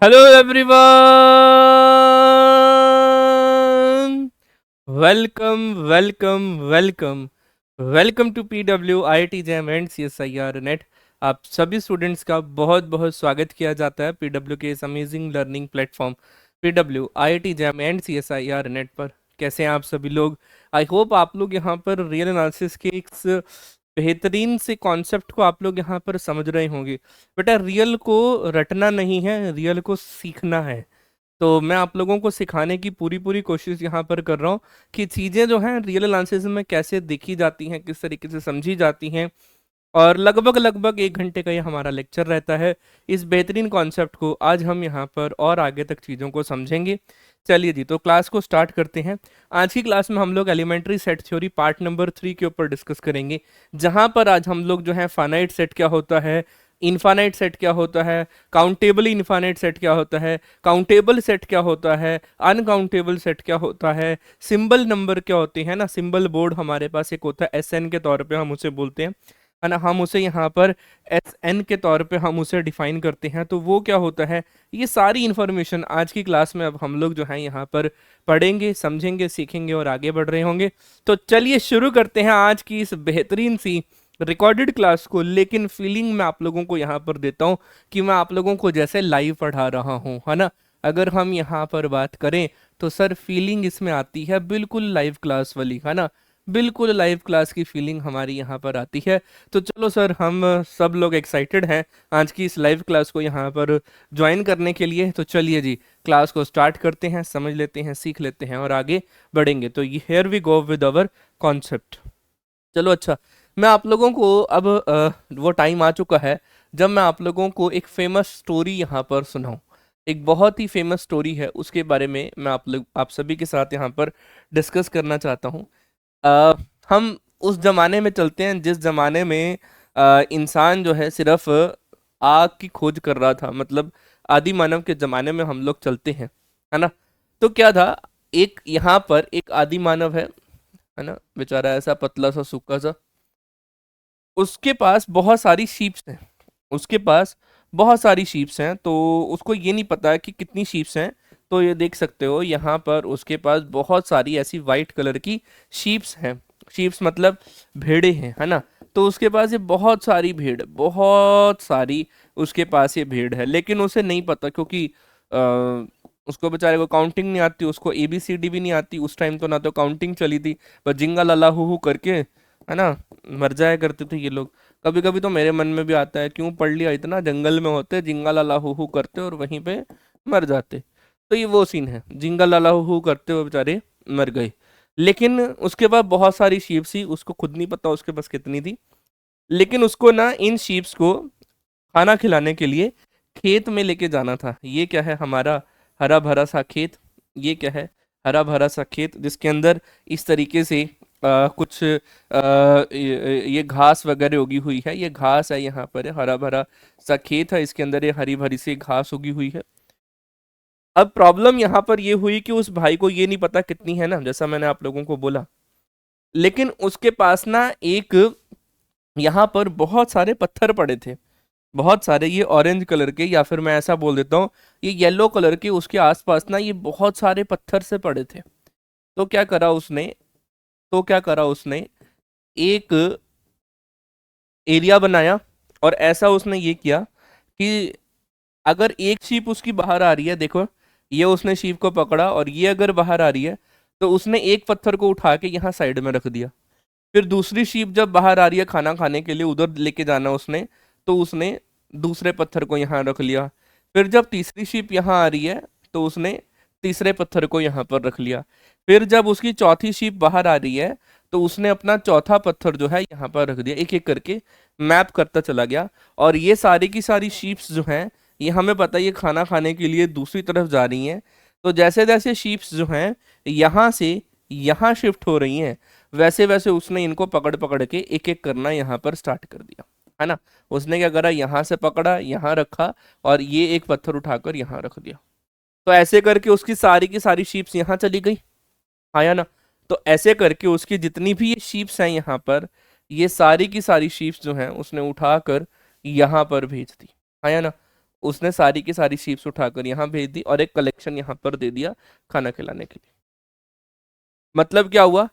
Hello everyone. Welcome to PW IIT jam and CSIR net. आप सभी students का बहुत बहुत स्वागत किया जाता है PW के इस amazing learning platform PW IIT jam and CSIR net पर। कैसे हैं आप सभी लोग? आई होप आप लोग यहाँ पर रियल एनालिसिस के एक बेहतरीन से कॉन्सेप्ट को आप लोग यहाँ पर समझ रहे होंगे। बेटा, रियल को रटना नहीं है, रियल को सीखना है। तो मैं आप लोगों को सिखाने की पूरी पूरी कोशिश यहाँ पर कर रहा हूँ कि चीज़ें जो हैं रियल एनालिसिस में कैसे देखी जाती हैं, किस तरीके से समझी जाती हैं। और लगभग लगभग 1 घंटे का ये हमारा लेक्चर रहता है। इस बेहतरीन कॉन्सेप्ट को आज हम यहाँ पर और आगे तक चीज़ों को समझेंगे। चलिए जी, तो क्लास को स्टार्ट करते हैं। आज की क्लास में हम लोग elementary set theory part number 3 के ऊपर डिस्कस करेंगे, जहाँ पर आज हम लोग जो है फाइनाइट सेट क्या होता है, इनफाइनाइट सेट क्या होता है, काउंटेबल इनफाइनाइट सेट क्या होता है, काउंटेबल सेट क्या होता है, अनकाउंटेबल सेट क्या होता है, सिंबल नंबर क्या होते हैं ना, सिंबल बोर्ड हमारे पास एक होता है SN के तौर पे हम उसे बोलते हैं, है ना। हम उसे यहाँ पर SN के तौर पे हम उसे डिफाइन करते हैं। तो वो क्या होता है, ये सारी इन्फॉर्मेशन आज की क्लास में अब हम लोग जो है यहाँ पर पढ़ेंगे, समझेंगे, सीखेंगे और आगे बढ़ रहे होंगे। तो चलिए शुरू करते हैं आज की इस बेहतरीन सी रिकॉर्डेड क्लास को। लेकिन फीलिंग मैं आप लोगों को यहाँ पर देता हूँ कि मैं आप लोगों को जैसे लाइव पढ़ा रहा हूँ, है ना। अगर हम यहाँ पर बात करें तो सर फीलिंग इसमें आती है बिल्कुल लाइव क्लास वाली, है ना। बिल्कुल लाइव क्लास की फीलिंग हमारी यहाँ पर आती है। तो चलो सर, हम सब लोग एक्साइटेड हैं आज की इस लाइव क्लास को यहाँ पर ज्वाइन करने के लिए। तो चलिए जी, क्लास को स्टार्ट करते हैं, समझ लेते हैं, सीख लेते हैं और आगे बढ़ेंगे। तो ये here we go with our concept. चलो अच्छा, मैं आप लोगों को अब वो टाइम आ चुका है जब मैं आप लोगों को एक फेमस स्टोरी यहाँ पर सुनाऊं। एक बहुत ही फेमस स्टोरी है, उसके बारे में मैं आप सभी के साथ यहाँ पर डिस्कस करना चाहता हूँ। हम उस जमाने में चलते हैं जिस जमाने में इंसान जो है सिर्फ आग की खोज कर रहा था, मतलब आदि मानव के जमाने में हम लोग चलते हैं, है ना। तो क्या था, एक यहाँ पर एक आदि मानव है ना, बेचारा ऐसा पतला सा सूखा सा। उसके पास बहुत सारी शीप्स हैं, उसके पास बहुत सारी शीप्स हैं। तो उसको ये नहीं पता कि कितनी शीप्स हैं। तो ये देख सकते हो यहाँ पर उसके पास बहुत सारी ऐसी वाइट कलर की शीप्स हैं। शीप्स मतलब भेड़े हैं, है ना। तो उसके पास ये बहुत सारी भेड़, बहुत सारी उसके पास ये भेड़ है। लेकिन उसे नहीं पता, क्योंकि उसको बेचारे को काउंटिंग नहीं आती, उसको ABCD भी नहीं आती। उस टाइम तो ना तो काउंटिंग चली थी, बस जिंगा लाला हु करके, है ना, मर जाया करते थे ये लोग। कभी कभी तो मेरे मन में भी आता है, क्यों पढ़ लिया, इतना जंगल में होते जिंगा लाला हु करते और वहीं पे मर जाते। तो ये वो सीन है, जिंगा लाला हु करते हुए बेचारे मर गए। लेकिन उसके बाद बहुत सारी शीप थी, उसको खुद नहीं पता उसके पास कितनी थी। लेकिन उसको ना इन शीप्स को खाना खिलाने के लिए खेत में लेके जाना था। ये क्या है, हमारा हरा भरा सा खेत। ये क्या है, हरा भरा सा खेत जिसके अंदर इस तरीके से कुछ ये घास वगैरह उगी हुई है। ये घास है, यहाँ पर हरा भरा सा खेत है, इसके अंदर ये हरी भरी सी घास उगी हुई है। अब प्रॉब्लम यहाँ पर ये हुई कि उस भाई को ये नहीं पता कितनी है ना, जैसा मैंने आप लोगों को बोला। लेकिन उसके पास ना एक यहाँ पर बहुत सारे पत्थर पड़े थे, बहुत सारे। ये ऑरेंज कलर के, या फिर मैं ऐसा बोल देता हूँ ये येलो कलर के, उसके आसपास ना ये बहुत सारे पत्थर से पड़े थे। तो क्या करा उसने, एक एरिया बनाया और ऐसा उसने ये किया कि अगर एक शीप उसकी बाहर आ रही है, देखो ये उसने शीप को पकड़ा और ये अगर बाहर आ रही है, तो उसने एक पत्थर को उठा के यहाँ साइड में रख दिया। फिर दूसरी शीप जब बाहर आ रही है खाना खाने के लिए, उधर लेके जाना उसने, तो उसने दूसरे पत्थर को यहाँ रख लिया। फिर जब तीसरी शीप यहाँ आ रही है, तो उसने तीसरे पत्थर को यहाँ पर रख लिया। फिर जब उसकी चौथी शीप बाहर आ रही है, तो उसने अपना चौथा पत्थर जो है यहाँ पर रख दिया। एक एक करके मैप करता चला गया। और ये सारी की सारी शीप्स जो हैं, ये हमें पता है ये खाना खाने के लिए दूसरी तरफ जा रही हैं। तो जैसे जैसे शीप्स जो हैं यहाँ से यहाँ शिफ्ट हो रही हैं, वैसे वैसे उसने इनको पकड़ पकड़ के एक एक करना यहाँ पर स्टार्ट कर दिया, है ना। उसने क्या करा, यहाँ से पकड़ा, यहाँ रखा और ये एक पत्थर उठाकर यहाँ रख दिया। तो ऐसे करके उसकी सारी की सारी शीप्स यहाँ चली गई, आया ना। तो ऐसे करके उसकी जितनी भी ये शीप्स हैं यहाँ पर, ये सारी की सारी शीप्स जो हैं उसने उठाकर यहाँ पर भेज दी, आया ना। उसने सारी की सारी शीप्स उठाकर यहाँ भेज दी और एक कलेक्शन यहाँ पर दे दिया खाना खिलाने के लिए। मतलब क्या हुआ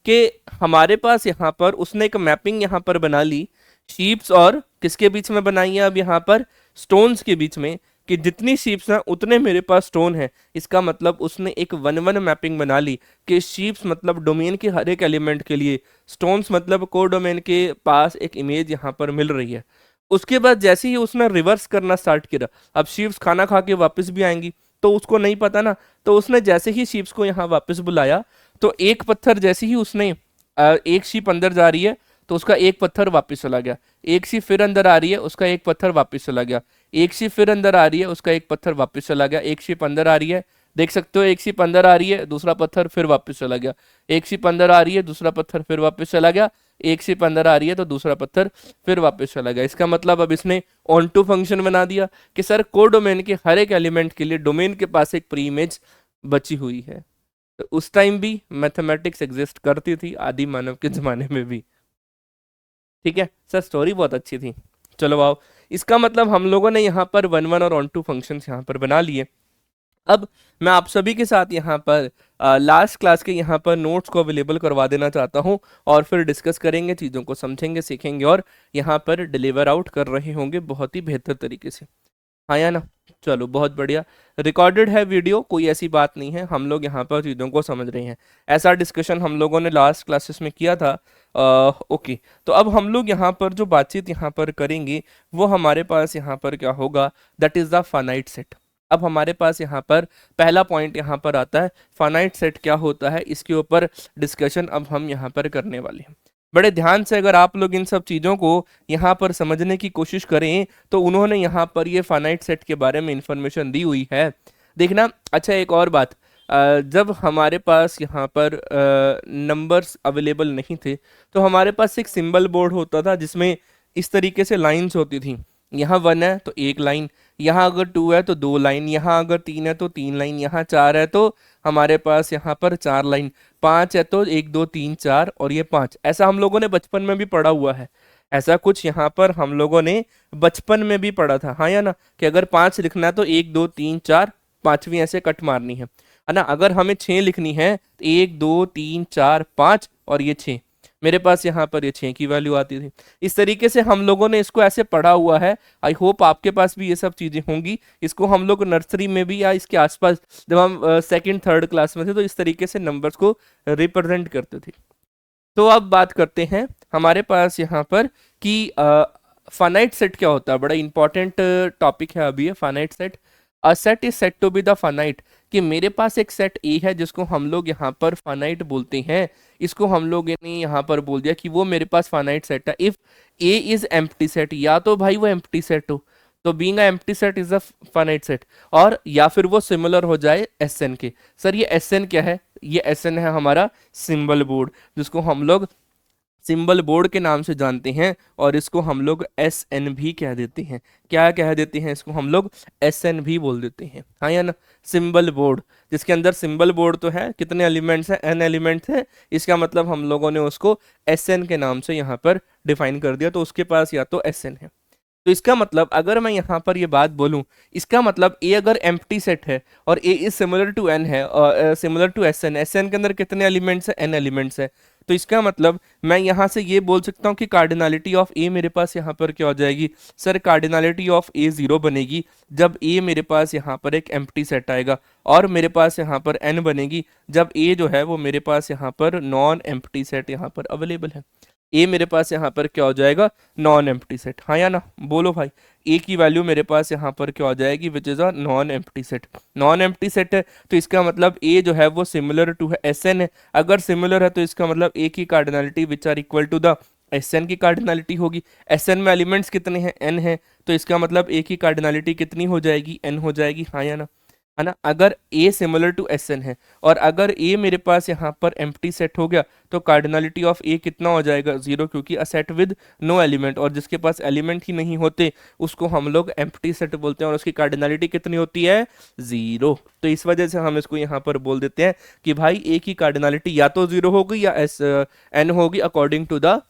कि हमारे पास यहाँ पर उसने एक मैपिंग यहाँ पर बना ली शीप्स और किसके बीच में बनाई है, अब यहाँ पर स्टोन्स के बीच में, कि जितनी शीप्स हैं उतने मेरे पास स्टोन है। इसका मतलब उसने एक वन वन मैपिंग बना ली कि शीप्स मतलब डोमेन के हर एक एलिमेंट के लिए, स्टोन्स मतलब को डोमेन के पास एक इमेज यहाँ पर मिल रही है। उसके बाद जैसे ही उसने रिवर्स करना स्टार्ट किया, अब शीप्स खाना खा के वापस भी आएंगी, तो उसको नहीं पता ना, तो उसने जैसे ही शीप्स को यहाँ वापस बुलाया, तो एक पत्थर जैसे ही उसने एक शीप अंदर जा रही है तो उसका एक पत्थर वापस चला गया, एक शीप फिर अंदर आ रही है उसका एक पत्थर वापस चला गया, एक शीप फिर अंदर आ रही है उसका एक पत्थर वापस चला गया, एक शीप अंदर आ रही है, देख सकते हो एक शीप अंदर आ रही है दूसरा पत्थर फिर वापस चला गया, एक शीप अंदर आ रही है दूसरा पत्थर फिर वापस चला गया, एक शीप अंदर आ रही है तो दूसरा पत्थर फिर वापस चला गया। इसका मतलब अब इसने ऑन टू फंक्शन बना दिया कि सर कोडोमेन के हर एक एलिमेंट के लिए डोमेन के पास एक प्री इमेज बची हुई है। तो उस टाइम भी मैथमेटिक्स एग्जिस्ट करती थी, आदि मानव के जमाने में भी। ठीक है सर, स्टोरी बहुत अच्छी थी। चलो आओ, इसका मतलब हम लोगों ने यहाँ पर वन वन और ऑन टू फंक्शन यहाँ पर बना लिए। अब मैं आप सभी के साथ यहाँ पर लास्ट क्लास के यहाँ पर नोट्स को अवेलेबल करवा देना चाहता हूँ और फिर डिस्कस करेंगे, चीज़ों को समझेंगे सीखेंगे और यहाँ पर डिलीवर आउट कर रहे होंगे बहुत ही बेहतर तरीके से। हाँ या ना? चलो बहुत बढ़िया, रिकॉर्डेड है वीडियो, कोई ऐसी बात नहीं है, हम लोग यहाँ पर चीज़ों को समझ रहे हैं। ऐसा डिस्कशन हम लोगों ने लास्ट क्लासेस में किया था। ओके, तो अब हम लोग यहाँ पर जो बातचीत यहाँ पर करेंगे वो हमारे पास यहाँ पर क्या होगा, that is the finite set. अब हमारे पास यहाँ पर पहला पॉइंट यहाँ पर आता है, फाइनाइट सेट क्या होता है, इसके ऊपर डिस्कशन अब हम यहाँ पर करने वाले हैं। बड़े ध्यान से अगर आप लोग इन सब चीज़ों को यहाँ पर समझने की कोशिश करें तो उन्होंने यहाँ पर ये फाइनाइट सेट के बारे में इंफॉर्मेशन दी हुई है, देखना। अच्छा एक और बात, जब हमारे पास यहाँ पर नंबर्स अवेलेबल नहीं थे तो हमारे पास एक सिंबल बोर्ड होता था जिसमें इस तरीके से लाइंस होती थी। यहाँ 1 है तो एक लाइन, यहाँ अगर 2 है तो 2 लाइन, यहाँ अगर 3 है तो 3 लाइन, यहाँ 4 है तो हमारे पास यहाँ पर 4 लाइन, 5 है तो 1 2 3 4 और ये 5। ऐसा हम लोगों ने बचपन में भी पढ़ा हुआ है, ऐसा कुछ यहाँ पर हम लोगों ने बचपन में भी पढ़ा था, हाँ या ना, कि अगर 5 लिखना है तो 1 2 3 4, पांचवी ऐसे कट मारनी है ना। अगर हमें 6 लिखनी है तो 1 2 3 4 5 और ये 6, मेरे पास यहाँ पर ये 6 की वैल्यू आती थी। इस तरीके से हम लोगों ने इसको ऐसे पढ़ा हुआ है। आई होप आपके पास भी ये सब चीज़ें होंगी। इसको हम लोग नर्सरी में भी या इसके आसपास जब हम सेकंड थर्ड क्लास में थे तो इस तरीके से नंबर्स को रिप्रेजेंट करते थे। तो अब बात करते हैं हमारे पास यहाँ पर कि फाइनाइट सेट क्या होता है। बड़ा इंपॉर्टेंट टॉपिक है अभी ये finite set. A set is said to be the finite, कि मेरे पास एक सेट ए है जिसको हम लोग यहाँ पर फाइनाइट बोलते हैं। इसको हम लोग ने यहाँ पर बोल दिया कि वो मेरे पास फाइनाइट सेट है। If A is empty set, या तो भाई वो एम्प्टी सेट हो, तो being a empty set is a finite set, और या फिर वो सिमिलर हो जाए एस एन के। सर ये एस एन क्या है? ये एस एन है हमारा सिंबल बोर्ड, जिसको हम लोग सिंबल बोर्ड के नाम से जानते हैं और इसको हम लोग एस एन भी कह देते हैं। क्या कह देते हैं इसको? हम लोग एस एन भी बोल देते हैं, हाँ या ना। सिंबल बोर्ड, जिसके अंदर सिंबल बोर्ड तो है, कितने एलिमेंट्स हैं? एन एलिमेंट्स हैं। इसका मतलब हम लोगों ने उसको एस एन के नाम से यहाँ पर डिफाइन कर दिया, तो उसके पास या तो एस एन है। तो इसका मतलब अगर मैं यहाँ पर ये बात बोलूँ, इसका मतलब ए अगर एम्प्टी सेट है और A is similar to N है, similar to S N, S N के अंदर कितने एलिमेंट्स है? एन एलिमेंट्स है। तो इसका मतलब मैं यहाँ से ये बोल सकता हूँ कि कार्डिनलिटी ऑफ ए मेरे पास यहाँ पर क्या हो जाएगी? सर कार्डिनलिटी ऑफ ए 0 बनेगी जब ए मेरे पास यहाँ पर एक एम्प्टी सेट आएगा, और मेरे पास यहाँ पर एन बनेगी जब ए जो है वो मेरे पास यहाँ पर नॉन एम्प्टी सेट यहाँ पर अवेलेबल है। ए मेरे पास यहाँ पर क्या हो जाएगा? नॉन एम्प्टी सेट, हाँ या ना? बोलो भाई, ए की वैल्यू मेरे पास यहाँ पर क्या हो जाएगी? Which is a non empty set. Non empty set है तो इसका मतलब ए जो है वो सिमिलर टू एस एन है। अगर सिमिलर है तो इसका मतलब ए की cardinality which are equal to the S N की कार्डिनलिटी होगी। एस एन में एलिमेंट्स कितने हैं? एन है, तो इसका मतलब ए की कार्डिनलिटी कितनी हो जाएगी? एन हो जाएगी, हाँ या ना? है ना। अगर a similar to S N है और अगर ए मेरे पास यहाँ पर एम्प्टी सेट हो गया तो कार्डिनलिटी ऑफ ए कितना हो जाएगा? 0, क्योंकि a set with no element, और जिसके पास एलिमेंट ही नहीं होते उसको हम लोग एम्प्टी सेट बोलते हैं, और उसकी कार्डिनलिटी कितनी होती है? 0। तो इस वजह से हम इसको यहाँ पर बोल देते हैं कि भाई ए की कार्डिनलिटी या तो 0 होगी या एस एन होगी अकॉर्डिंग टू द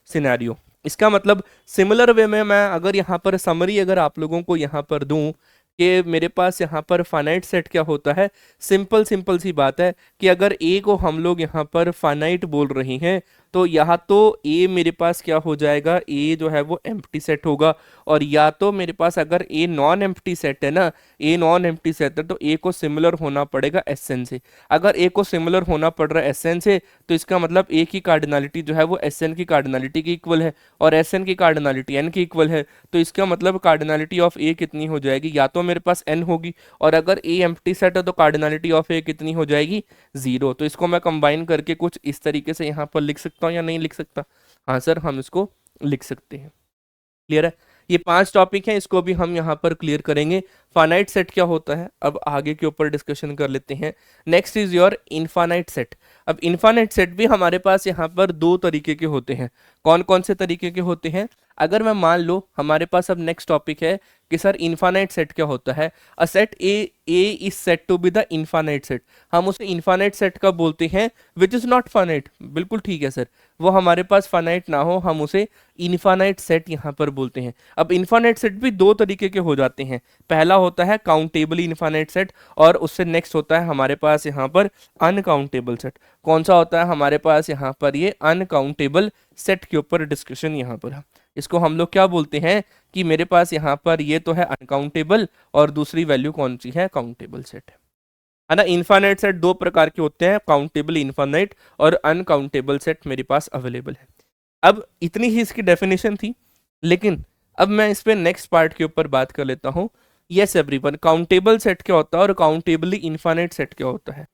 सिनेरियो। इसका मतलब सिमिलर वे में मैं अगर यहाँ पर समरी अगर आप लोगों को यहाँ पर दूं कि मेरे पास यहाँ पर फाइनाइट सेट क्या होता है, सिंपल सिंपल सी बात है कि अगर ए को हम लोग यहाँ पर फाइनाइट बोल रहे हैं तो यहाँ तो ए मेरे पास क्या हो जाएगा, ए जो है वो एम्प्टी सेट होगा। और या तो मेरे पास अगर ए नॉन एम्प्टी सेट है ना, ए नॉन एम्प्टी सेट है तो ए को सिमिलर होना पड़ेगा एस एन से। अगर ए को सिमिलर होना पड़ रहा है एस एन से तो इसका मतलब ए की कार्डिनलिटी जो है वो एस एन की कार्डिनलिटी के इक्वल है और एस एन की कार्डिनलिटी एन के इक्वल है। तो इसका मतलब कार्डिनलिटी ऑफ ए कितनी हो जाएगी, या तो मेरे पास एन होगी और अगर ए एम्प्टी सेट है तो कार्डिनलिटी ऑफ ए कितनी हो जाएगी, जीरो। तो इसको मैं कंबाइन करके कुछ इस तरीके से यहाँ पर लिख सकता हूँ या नहीं लिख सकता? हाँ सर, हम इसको लिख सकते हैं। क्लियर है? ये 5 टॉपिक हैं, इसको भी हम यहाँ पर क्लियर करेंगे। फाइनाइट सेट क्या होता है अब आगे के ऊपर डिस्कशन कर लेते हैं। Next is your infinite set. अब इनफाइनाइट सेट भी हमारे पास यहाँ पर 2 तरीके के होते हैं। कौन कौन से तरीके के होते हैं? अगर मैं मान लो हमारे पास अब नेक्स्ट टॉपिक है कि सर इनफाइनाइट सेट क्या होता है। A set A is said to be the infinite set. हम उसे इनफाइनाइट सेट का बोलते हैं विच इज नॉट फाइनाइट। बिल्कुल ठीक है सर, वो हमारे पास फाइनाइट ना हो हम उसे इनफाइनाइट सेट यहाँ पर बोलते हैं। अब इनफाइनाइट सेट भी 2 तरीके के हो जाते हैं। पहला होता है काउंटेबली इनफाइनाइट सेट और उससे नेक्स्ट होता है हमारे पास यहाँ पर अनकाउंटेबल सेट। कौन सा होता है हमारे पास यहाँ पर? ये अनकाउंटेबल सेट के ऊपर डिस्कशन यहाँ पर है। इसको हम लोग क्या बोलते हैं कि मेरे पास यहाँ पर ये तो है अनकाउंटेबल और दूसरी वैल्यू कौन सी है? काउंटेबल सेट है ना। इनफाइनाइट सेट 2 प्रकार के होते हैं, काउंटेबल इनफाइनाइट और अनकाउंटेबल सेट मेरे पास अवेलेबल है। अब इतनी ही इसकी डेफिनेशन थी, लेकिन अब मैं इस पे नेक्स्ट पार्ट के ऊपर बात कर लेता हूँ। यस एवरीवन, काउंटेबल सेट क्या होता है और काउंटेबली इनफाइनाइट सेट क्या होता है?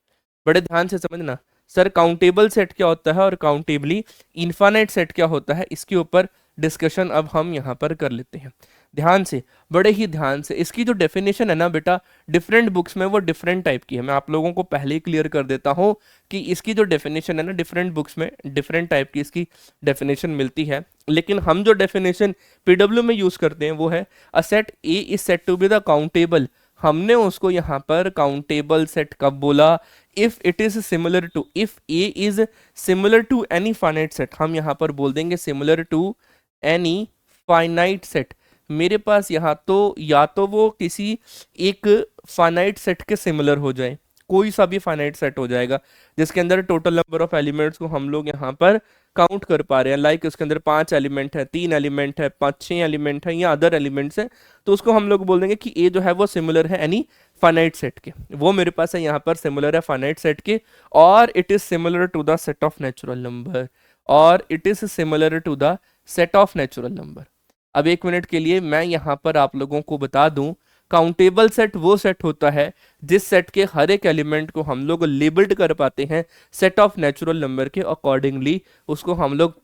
बड़े ध्यान से समझना सर, काउंटेबल सेट क्या होता है और काउंटेबली इनफाइनाइट सेट क्या होता है, इसके ऊपर डिस्कशन अब हम यहाँ पर कर लेते हैं। ध्यान से, बड़े ही ध्यान से। इसकी जो डेफिनेशन है ना बेटा, डिफरेंट बुक्स में वो डिफरेंट टाइप की है। मैं आप लोगों को पहले ही क्लियर कर देता हूँ कि इसकी जो डेफिनेशन है ना, डिफरेंट बुक्स में डिफरेंट टाइप की इसकी डेफिनेशन मिलती है। लेकिन हम जो डेफिनेशन पीडब्ल्यू में यूज करते हैं वो है a set A is said to be the countable. हमने उसको यहाँ पर काउंटेबल सेट कब बोला? If it is similar to, if A is similar to any finite set. हम यहाँ पर बोल देंगे similar to any finite set. मेरे पास यहाँ तो या तो वो किसी एक फाइनाइट सेट के सिमिलर हो जाए, कोई सा भी फाइनाइट सेट हो जाएगा जिसके अंदर टोटल नंबर ऑफ एलिमेंट्स को हम लोग यहाँ पर काउंट कर पा रहे हैं। लाइक उसके अंदर 5 एलिमेंट है, 3 एलिमेंट है, 5-6 एलिमेंट है या अदर एलिमेंट्स है, तो उसको हम लोग बोल देंगे कि ए जो है वो सिमिलर है एनी फाइनाइट सेट के। वो मेरे पास है यहाँ पर सिमिलर है फाइनाइट सेट के, और it is similar to the set of natural number, और it is similar to the set of natural number. अब 1 मिनट के लिए मैं यहाँ पर आप लोगों को बता दूं, काउंटेबल सेट वो सेट होता है जिस सेट के हर एक एलिमेंट को हम लोग लेबल्ड कर पाते हैं सेट ऑफ नेचुरल नंबर के अकॉर्डिंगली, उसको हम लोग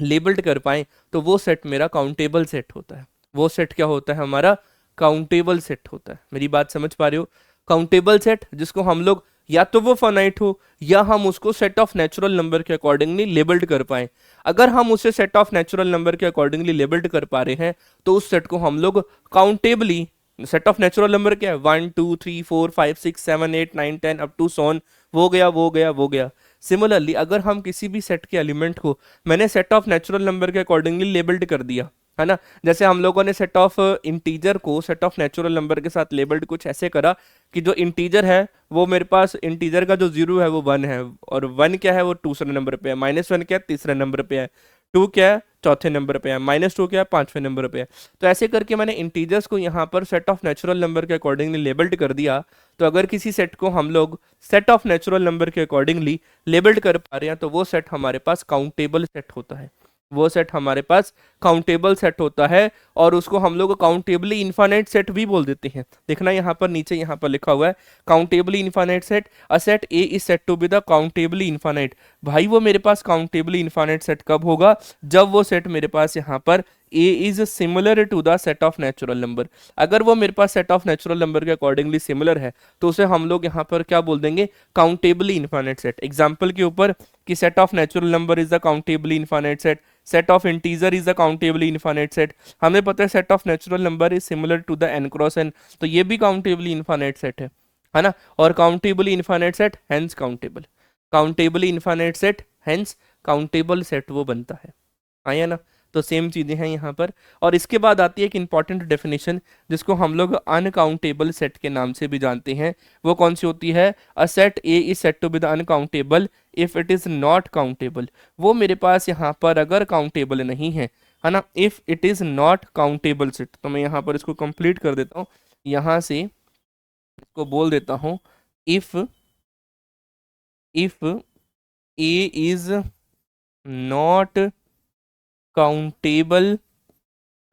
लेबल्ड कर पाए, तो वो सेट मेरा काउंटेबल सेट होता है। वो सेट क्या होता है हमारा? काउंटेबल सेट होता है। मेरी बात समझ पा रहे हो? काउंटेबल सेट जिसको हम लोग या तो वो फाइनाइट हो या हम उसको सेट ऑफ नेचुरल नंबर के अकॉर्डिंगली लेबल्ड कर पाए। अगर हम उसे सेट ऑफ नेचुरल नंबर के अकॉर्डिंगली लेबल्ड कर पा रहे हैं तो उस सेट को हम लोग countably, set of natural number क्या है? 1 2 3 4 5 6 7 8 9 10 अप टू सोन, वो गया वो गया वो गया। सिमिलरली अगर हम किसी भी सेट के एलिमेंट को मैंने सेट ऑफ नेचुरल नंबर के अकॉर्डिंगली लेबल्ड कर दिया है ना, जैसे हम लोगों ने सेट ऑफ इंटीजर को सेट ऑफ नेचुरल नंबर के साथ लेबल्ड कुछ ऐसे करा कि जो इंटीजर है वो मेरे पास, इंटीजर का जो 0 है वो 1 है, और 1 क्या है वो दूसरे नंबर पे है, -1 क्या है तीसरे नंबर पे है, 2 क्या है चौथे नंबर पे है, -2 क्या है 5वें नंबर पे है। तो ऐसे करके मैंने इंटीजर्स को यहाँ पर सेट ऑफ नेचुरल नंबर के अकॉर्डिंगली लेबल्ड कर दिया। तो अगर किसी सेट को हम लोग सेट ऑफ नेचुरल नंबर के अकॉर्डिंगली लेबल्ड कर पा रहे हैं तो वो सेट हमारे पास काउंटेबल सेट होता है। वो सेट हमारे पास काउंटेबल सेट होता है, और उसको हम लोग काउंटेबली इनफाइनाइट सेट भी बोल देते हैं। देखना यहाँ पर नीचे यहाँ पर लिखा हुआ है countably infinite set, a set A is said to be the countably infinite. भाई वो मेरे पास काउंटेबली इनफाइनाइट सेट कब होगा? जब वो सेट मेरे पास यहाँ पर A is similar to the set of natural number. अगर वो मेरे पास सेट ऑफ नेचुरल नंबर के अकॉर्डिंगली सिमिलर है तो उसे हम लोग यहाँ पर क्या बोल देंगे? Countably infinite set. एग्जाम्पल के ऊपर कि set of natural number is the countably infinite set, set of integer is the countably infinite set. हमें पता है set of natural number is similar to the n cross n, तो ये भी countably infinite set है ना। और countably infinite set hence countable, countably infinite set hence countable set वो बनता है। आया ना? तो सेम चीज़ें हैं यहाँ पर। और इसके बाद आती है एक इंपॉर्टेंट डेफिनेशन जिसको हम लोग अनकाउंटेबल सेट के नाम से भी जानते हैं। वो कौन सी होती है? A set A is said to be the uncountable if it is not countable. वो मेरे पास यहाँ पर अगर काउंटेबल नहीं है ना, if it is not countable set. तो मैं यहाँ पर इसको कंप्लीट कर देता हूँ, यहाँ से इसको बोल देता हूँ, if if A is not countable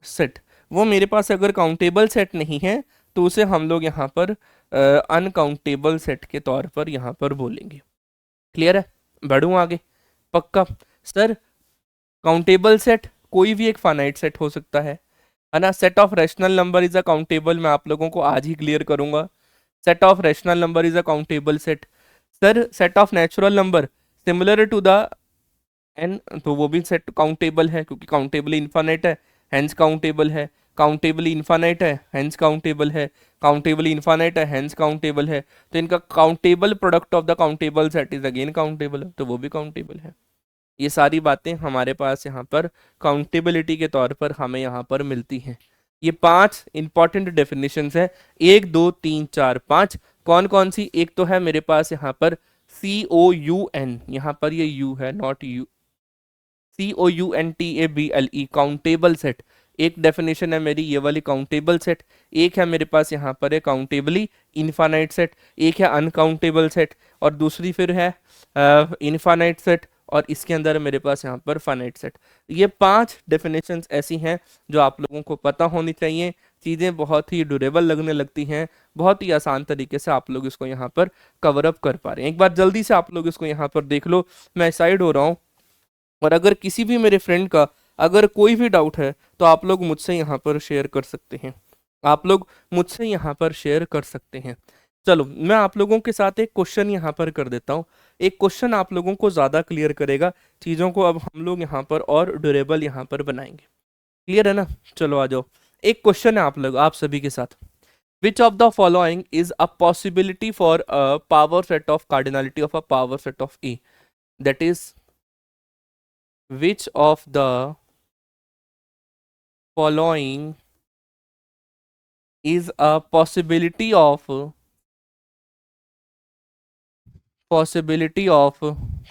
set. वो मेरे पास अगर काउंटेबल सेट नहीं है तो उसे हम लोग यहाँ पर अनकाउंटेबल सेट के तौर पर यहाँ पर बोलेंगे। क्लियर है? बढ़ूँ आगे? पक्का? सर काउंटेबल सेट कोई भी एक फाइनाइट सेट हो सकता है ना। Set of rational number is a countable, मैं आप लोगों को आज ही क्लियर करूंगा। Set of rational number is a countable set. Sir set of natural number similar to the N, तो वो भी सेट काउंटेबल है क्योंकि काउंटेबली इन्फानाइट है, हेंस काउंटेबल है। काउंटेबली इन्फानाइट है, हेंस काउंटेबल है। काउंटेबली इन्फानाइट है, हेंस काउंटेबल है। तो इनका countable product of the countable set is again countable, तो वो भी काउंटेबल है। ये सारी बातें हमारे पास यहाँ पर काउंटेबिलिटी के तौर पर हमें यहाँ पर मिलती हैं। ये 5 इंपॉर्टेंट डेफिनेशंस है, 1 2 3 4 5। कौन कौन सी? एक तो है मेरे पास यहाँ पर COUN, यहाँ पर ये U है, not U, COUNTABLE, countable set. एक डेफिनेशन है मेरी ये वाली काउंटेबल सेट। एक है मेरे पास यहाँ पर है काउंटेबली इनफाइनाइट सेट, एक है अनकाउंटेबल सेट, और दूसरी फिर है इनफाइनाइट सेट, और इसके अंदर मेरे पास यहाँ पर फाइनाइट सेट। ये 5 डेफिनेशंस ऐसी हैं जो आप लोगों को पता होनी चाहिए। चीज़ें बहुत ही ड्यूरेबल लगने लगती हैं, बहुत ही आसान तरीके से आप लोग इसको यहाँ पर कवर अप कर पा रहे हैं। एक बार जल्दी से आप लोग इसको यहाँ पर देख लो, मैं साइड हो रहा हूँ, और अगर किसी भी मेरे फ्रेंड का अगर कोई भी डाउट है तो आप लोग मुझसे यहाँ पर शेयर कर सकते हैं, आप लोग मुझसे यहाँ पर शेयर कर सकते हैं। चलो मैं आप लोगों के साथ एक क्वेश्चन यहाँ पर कर देता हूँ। एक क्वेश्चन आप लोगों को ज़्यादा क्लियर करेगा चीज़ों को, अब हम लोग यहाँ पर और ड्यूरेबल यहाँ पर बनाएंगे। क्लियर है ना? चलो आ जाओ। एक क्वेश्चन है आप सभी के साथ। विच of the following is a possibility for a power set of cardinality of a power set of A, that is which of the following is a possibility of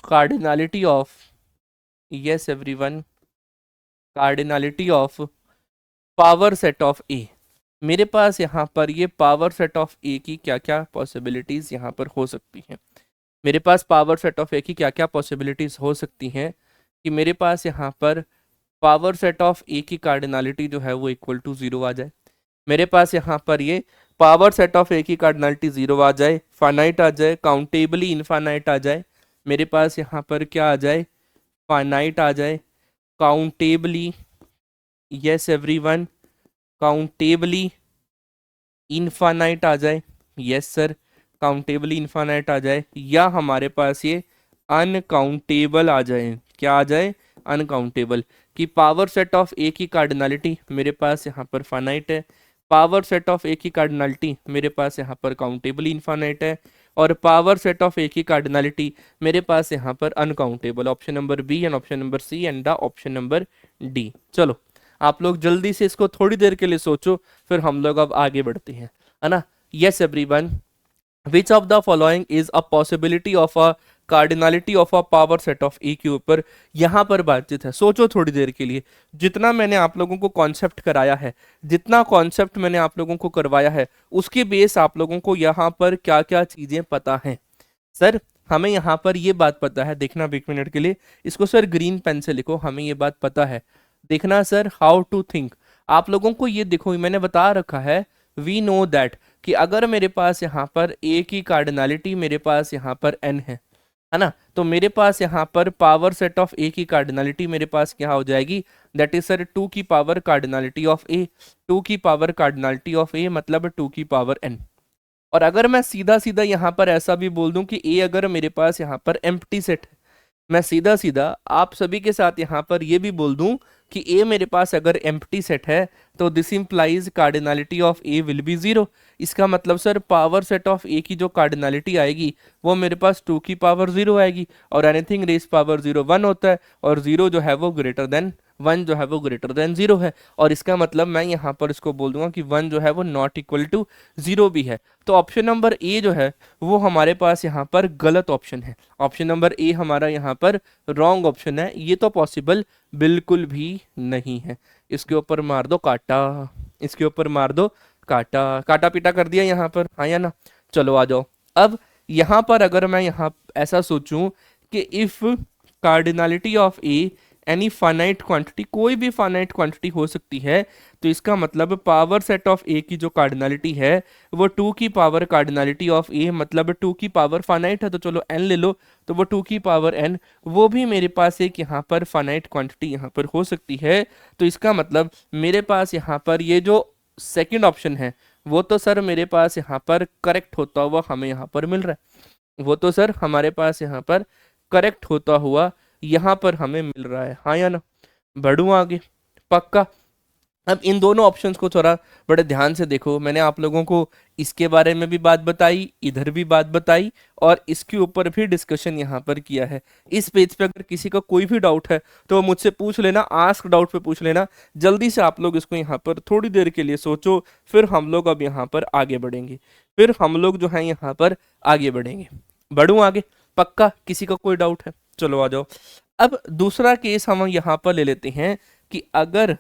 cardinality of, yes everyone, cardinality of power set of A. मेरे पास यहाँ पर ये power set of ए की क्या क्या possibilities यहाँ पर हो सकती हैं। मेरे पास पावर सेट ऑफ ए की क्या क्या पॉसिबिलिटीज हो सकती हैं कि मेरे पास यहाँ पर पावर सेट ऑफ ए की कार्डिनलिटी जो है वो इक्वल टू 0 आ जाए। मेरे पास यहाँ पर ये पावर सेट ऑफ ए की कार्डिनलिटी 0 आ जाए, फाइनाइट आ जाए, काउंटेबली इनफाइनाइट आ जाए। मेरे पास यहाँ पर क्या आ जाए? फाइनाइट आ जाए, countably, yes everyone, countably infinite आ जाए, यस सर, काउंटेबली इनफाइनाइट आ जाए, या हमारे पास ये अनकाउंटेबल आ जाए। क्या आ जाए? अनकाउंटेबल। कि पावर सेट ऑफ ए की कार्डिनलिटी मेरे पास यहाँ पर फाइनाइट है, पावर सेट ऑफ ए की कार्डिनलिटी मेरे पास यहाँ पर काउंटेबली इनफाइनाइट है, और पावर सेट ऑफ ए की कार्डिनलिटी मेरे पास यहाँ पर uncountable. Option number B and option number C and the option number D. चलो आप लोग जल्दी से इसको थोड़ी देर के लिए सोचो, फिर हम लोग अब आगे बढ़ते हैं, है ना। Yes everyone, which of the following is a possibility of a cardinality of a power set of A के ऊपर यहाँ पर बातचीत है। सोचो थोड़ी देर के लिए। जितना मैंने आप लोगों को कॉन्सेप्ट कराया है, जितना कॉन्सेप्ट मैंने आप लोगों को करवाया है, उसके बेस आप लोगों को यहाँ पर क्या क्या चीजें पता हैं। सर हमें यहाँ पर ये बात पता है, देखना 1 मिनट के लिए, इसको सर ग्रीन पेन से लिखो, हमें ये बात पता है। देखना सर, हाउ टू थिंक। आप लोगों को ये देखो, मैंने बता रखा है, वी नो दैट, कि अगर मेरे पास यहाँ पर ए की कार्डिनलिटी मेरे पास यहाँ पर एन है ना, तो मेरे पास यहाँ पर पावर सेट ऑफ ए की कार्डिनलिटी मेरे पास क्या हो जाएगी? दैट इज सर 2 की पावर कार्डिनलिटी ऑफ ए। 2 की पावर कार्डिनलिटी ऑफ ए मतलब 2 की पावर एन। और अगर मैं सीधा सीधा यहाँ पर ऐसा भी बोल दूं कि ए अगर मेरे पास यहाँ पर एम्प्टी सेट है, मैं सीधा सीधा आप सभी के साथ यहाँ पर ये भी बोल दूं कि ए मेरे पास अगर एम्प्टी सेट है तो this implies cardinality of A will be 0। इसका मतलब सर पावर सेट ऑफ ए की जो कार्डिनलिटी आएगी वो मेरे पास 2 की पावर 0 आएगी, और एनीथिंग रेस पावर 0 1 होता है, और 0 जो है वो ग्रेटर देन 1 जो है वो ग्रेटर देन 0 है, और इसका मतलब मैं यहाँ पर इसको बोल दूंगा कि 1 जो है वो नॉट इक्वल टू 0 भी है। तो ऑप्शन नंबर ए जो है वो हमारे पास यहाँ पर गलत ऑप्शन है। ऑप्शन नंबर ए हमारा यहाँ पर रॉन्ग ऑप्शन है, ये तो पॉसिबल बिल्कुल भी नहीं है। इसके ऊपर मार दो काटा, इसके ऊपर मार दो काटा, काटा पीटा कर दिया यहाँ पर, हाँ या ना। चलो आ जाओ। अब यहाँ पर अगर मैं यहाँ ऐसा सोचूं कि if cardinality of A any finite quantity, कोई भी फाइनाइट क्वांटिटी हो सकती है, तो इसका मतलब पावर सेट ऑफ ए की जो कार्डिनलिटी है वो 2 की पावर कार्डिनलिटी ऑफ ए, मतलब 2 की पावर फाइनाइट है तो चलो n ले लो, तो वो 2 की पावर n, वो भी मेरे पास एक यहाँ पर फाइनाइट क्वांटिटी यहाँ पर हो सकती है। तो इसका मतलब मेरे पास यहाँ पर ये जो सेकंड ऑप्शन है वो तो सर मेरे पास यहाँ पर करेक्ट होता हुआ हमें यहाँ पर मिल रहा है, वो तो सर हमारे पास यहाँ पर करेक्ट होता हुआ यहाँ पर हमें मिल रहा है, हाँ या ना। बढ़ूँ आगे, पक्का। अब इन दोनों ऑप्शंस को थोड़ा बड़े ध्यान से देखो, मैंने आप लोगों को इसके बारे में भी बात बताई, इधर भी बात बताई, और इसके ऊपर भी डिस्कशन यहाँ पर किया है। इस पेज पे अगर किसी का कोई भी डाउट है तो वो मुझसे पूछ लेना, आस्क डाउट पे पूछ लेना। जल्दी से आप लोग इसको यहाँ पर थोड़ी देर के लिए सोचो, फिर हम लोग अब यहाँ पर आगे बढ़ेंगे, फिर हम लोग जो है यहाँ पर आगे बढ़ेंगे। बढ़ूँ आगे, पक्का, किसी का कोई डाउट है? चलो आ जाओ। अब दूसरा केस हम यहाँ पर ले लेते हैं कि अगर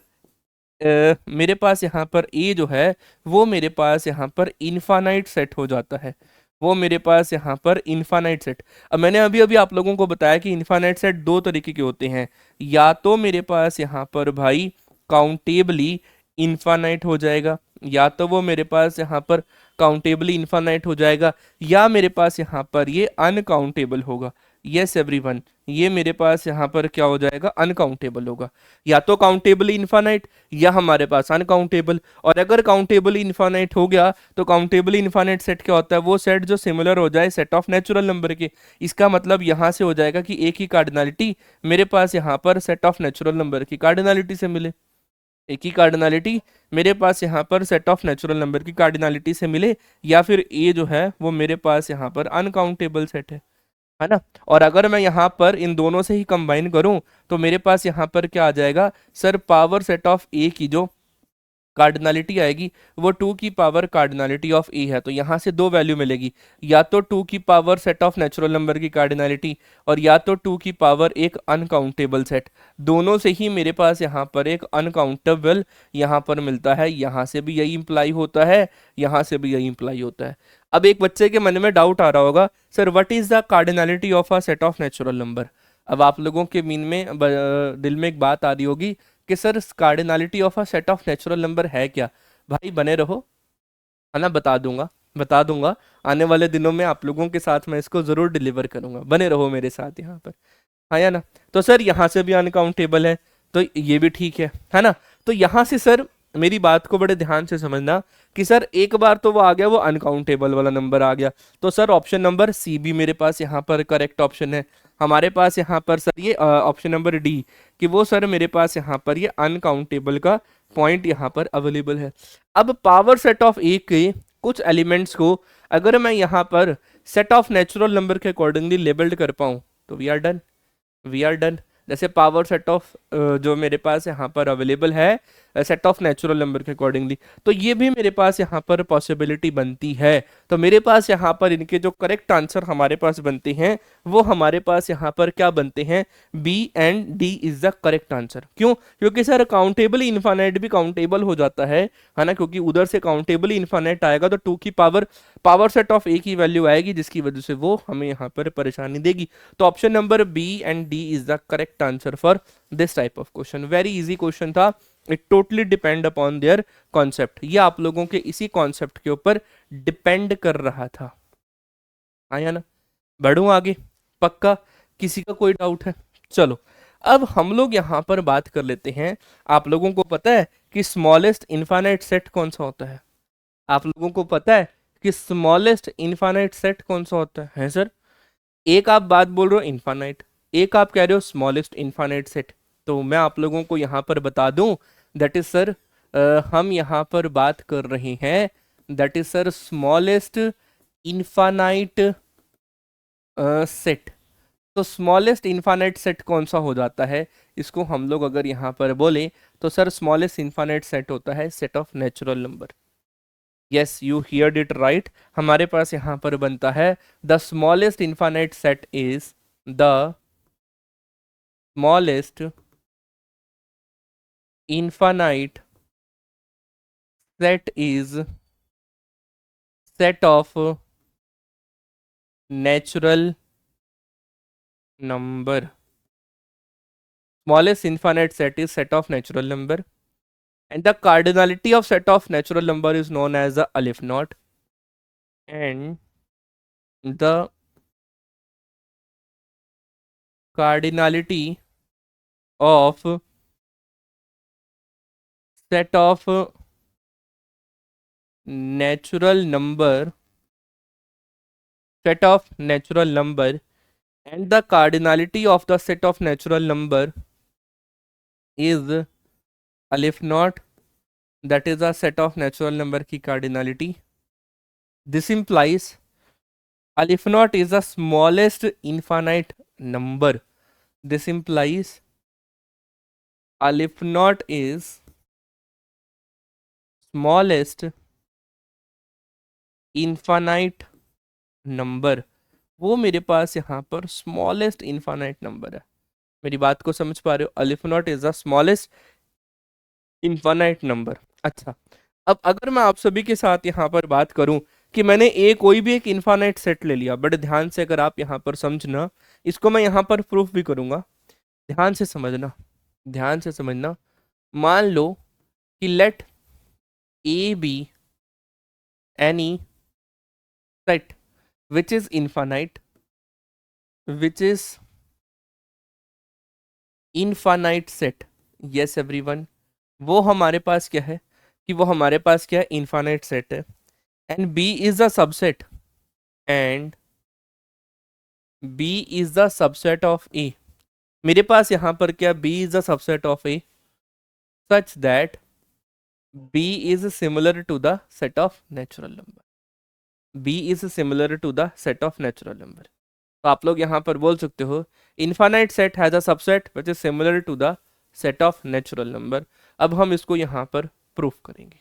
मेरे पास यहाँ पर ए जो है वो मेरे पास यहाँ पर इनफाइनाइट सेट हो जाता है, वो मेरे पास यहाँ पर इनफाइनाइट सेट। अब मैंने अभी अभी आप लोगों को बताया कि इनफाइनाइट सेट दो तरीके के होते हैं, या तो मेरे पास यहाँ पर भाई काउंटेबली इनफाइनाइट हो जाएगा, या तो वो मेरे पास यहाँ पर काउंटेबली इनफाइनाइट हो जाएगा, या मेरे पास यहाँ पर ये अनकाउंटेबल होगा। यस एवरीवन, ये मेरे पास यहाँ पर क्या हो जाएगा, अनकाउंटेबल होगा। या तो काउंटेबली इनफाइनाइट या हमारे पास अनकाउंटेबल। और अगर काउंटेबली इनफाइनाइट हो गया तो काउंटेबली इनफाइनाइट सेट क्या होता है, वो सेट जो सिमिलर हो जाए सेट ऑफ नेचुरल नंबर के। इसका मतलब यहाँ से हो जाएगा कि एक ही कार्डिनलिटी मेरे पास यहाँ पर सेट ऑफ नेचुरल नंबर की कार्डिनलिटी से मिले, एक ही कार्डिनलिटी मेरे पास यहाँ पर सेट ऑफ नेचुरल नंबर की कार्डिनलिटी से मिले, या फिर ए जो है वो मेरे पास यहाँ पर अनकाउंटेबल सेट है ना। और अगर मैं यहाँ पर इन दोनों से ही कंबाइन करूं तो मेरे पास यहाँ पर क्या आ जाएगा सर, पावर सेट ऑफ ए की जो कार्डिनलिटी आएगी वो 2 की पावर कार्डिनलिटी ऑफ ए है। तो यहाँ से दो वैल्यू मिलेगी, या तो 2 की power set of natural number की कार्डिनलिटी, और या तो 2 की पावर एक अनकाउंटेबल सेट। दोनों से ही मेरे पास यहाँ पर एक अनकाउंटेबल यहाँ पर मिलता है। यहाँ से भी यही इंप्लाई होता है, यहाँ से भी यही इंप्लाई होता है। अब एक बच्चे के मन में डाउट आ रहा होगा, sir what is the cardinality of a set of natural number. अब आप लोगों के मीन में दिल में एक बात आ रही होगी कि sir cardinality of a set of natural number है क्या। भाई बने रहो, है ना, बता दूंगा, बता दूंगा। आने वाले दिनों में आप लोगों के साथ मैं इसको जरूर डिलीवर करूंगा, बने रहो मेरे साथ यहाँ पर, हाँ या ना। तो सर यहाँ से भी अनकाउंटेबल है तो ये भी ठीक है ना। तो यहाँ से सर मेरी बात को बड़े ध्यान से समझना कि सर एक बार तो वो आ गया, वो अनकाउंटेबल वाला नंबर आ गया, तो सर ऑप्शन नंबर सी भी मेरे पास यहाँ पर करेक्ट ऑप्शन है। हमारे पास यहाँ पर सर ये ऑप्शन नंबर डी कि वो सर मेरे पास यहाँ पर ये अनकाउंटेबल का पॉइंट यहाँ पर अवेलेबल है। अब पावर सेट ऑफ ए के कुछ एलिमेंट्स को अगर मैं यहाँ पर सेट ऑफ नेचुरल नंबर के अकॉर्डिंगली लेबल्ड कर पाऊँ तो we are done, we are done. जैसे पावर सेट ऑफ जो मेरे पास यहाँ पर अवेलेबल है सेट ऑफ नेचुरल नंबर के अकॉर्डिंगली, तो ये भी मेरे पास यहाँ पर पॉसिबिलिटी बनती है। तो मेरे पास यहाँ पर इनके जो करेक्ट आंसर हमारे पास बनते हैं वो हमारे पास यहाँ पर क्या बनते हैं, B and D is the correct answer. क्यों? क्योंकि सर काउंटेबली इनफाइनाइट भी काउंटेबल हो जाता है ना, क्योंकि उधर से काउंटेबली इनफाइनाइट आएगा तो 2 की पावर सेट ऑफ ए की वैल्यू आएगी, जिसकी वजह से वो हमें यहाँ पर परेशानी देगी। तो option number B and D is the correct answer for this type of question. Very easy question था, it totally depend upon their concept. ये आप लोगों के इसी कॉन्सेप्ट के ऊपर डिपेंड कर रहा था, आया ना। बढ़ूं आगे, पक्का, किसी का कोई डाउट है? चलो अब हम लोग यहाँ पर बात कर लेते हैं। आप लोगों को पता है कि स्मॉलेस्ट इनफाइनाइट सेट कौन सा होता है? आप लोगों को पता है कि स्मॉलेस्ट इनफाइनाइट सेट कौन सा होता है सर? एक आप बात बोल रहे हो इनफाइनाइट, एक आप कह रहे हो स्मॉलेस्ट इनफाइनाइट सेट। तो मैं आप लोगों को यहाँ पर बता दूं, दैट इज सर हम यहाँ पर बात कर रहे हैं, that is sir smallest infinite set. तो स्मॉलेस्ट इनफाइनाइट सेट कौन सा हो जाता है, इसको हम लोग अगर यहाँ पर बोले तो सर स्मॉलेस्ट इनफाइनाइट सेट होता है set of natural number. Yes, you heard it right. हमारे पास यहाँ पर बनता है the smallest infinite set is the smallest infinite set is set of natural number. Smallest infinite set is set of natural number, and the cardinality of set of natural number is known as the aleph knot, and the cardinality of set of natural number set of natural number and the cardinality of the set of natural number is aleph knot, that is a set of natural number की cardinality. This implies aleph knot is the smallest infinite number. This implies aleph knot is smallest infinite number. वो मेरे पास यहाँ पर smallest infinite number है। मेरी बात को समझ पा रहे हो? अलिफ not is the smallest infinite number. अच्छा, अब अगर मैं आप सभी के साथ यहाँ पर बात करूं कि मैंने कोई भी एक इनफाइनाइट सेट ले लिया, बट ध्यान से अगर आप यहाँ पर समझना, इसको मैं यहाँ पर प्रूफ भी करूंगा, ध्यान से समझना, ध्यान से समझना। मान लो कि let A be any set which is infinite, which is infinite set. Yes everyone, वो हमारे पास क्या है कि वो हमारे पास क्या है, इनफाइनाइट सेट है, and B is the subset, and B is the subset of A। मेरे पास यहाँ पर क्या, B is the subset of A such that B is similar to the set of natural number. B is similar to the set of natural number. तो आप लोग यहाँ पर बोल सकते हो infinite set has a subset which is similar to the set of natural number. अब हम इसको यहाँ पर प्रूफ करेंगे।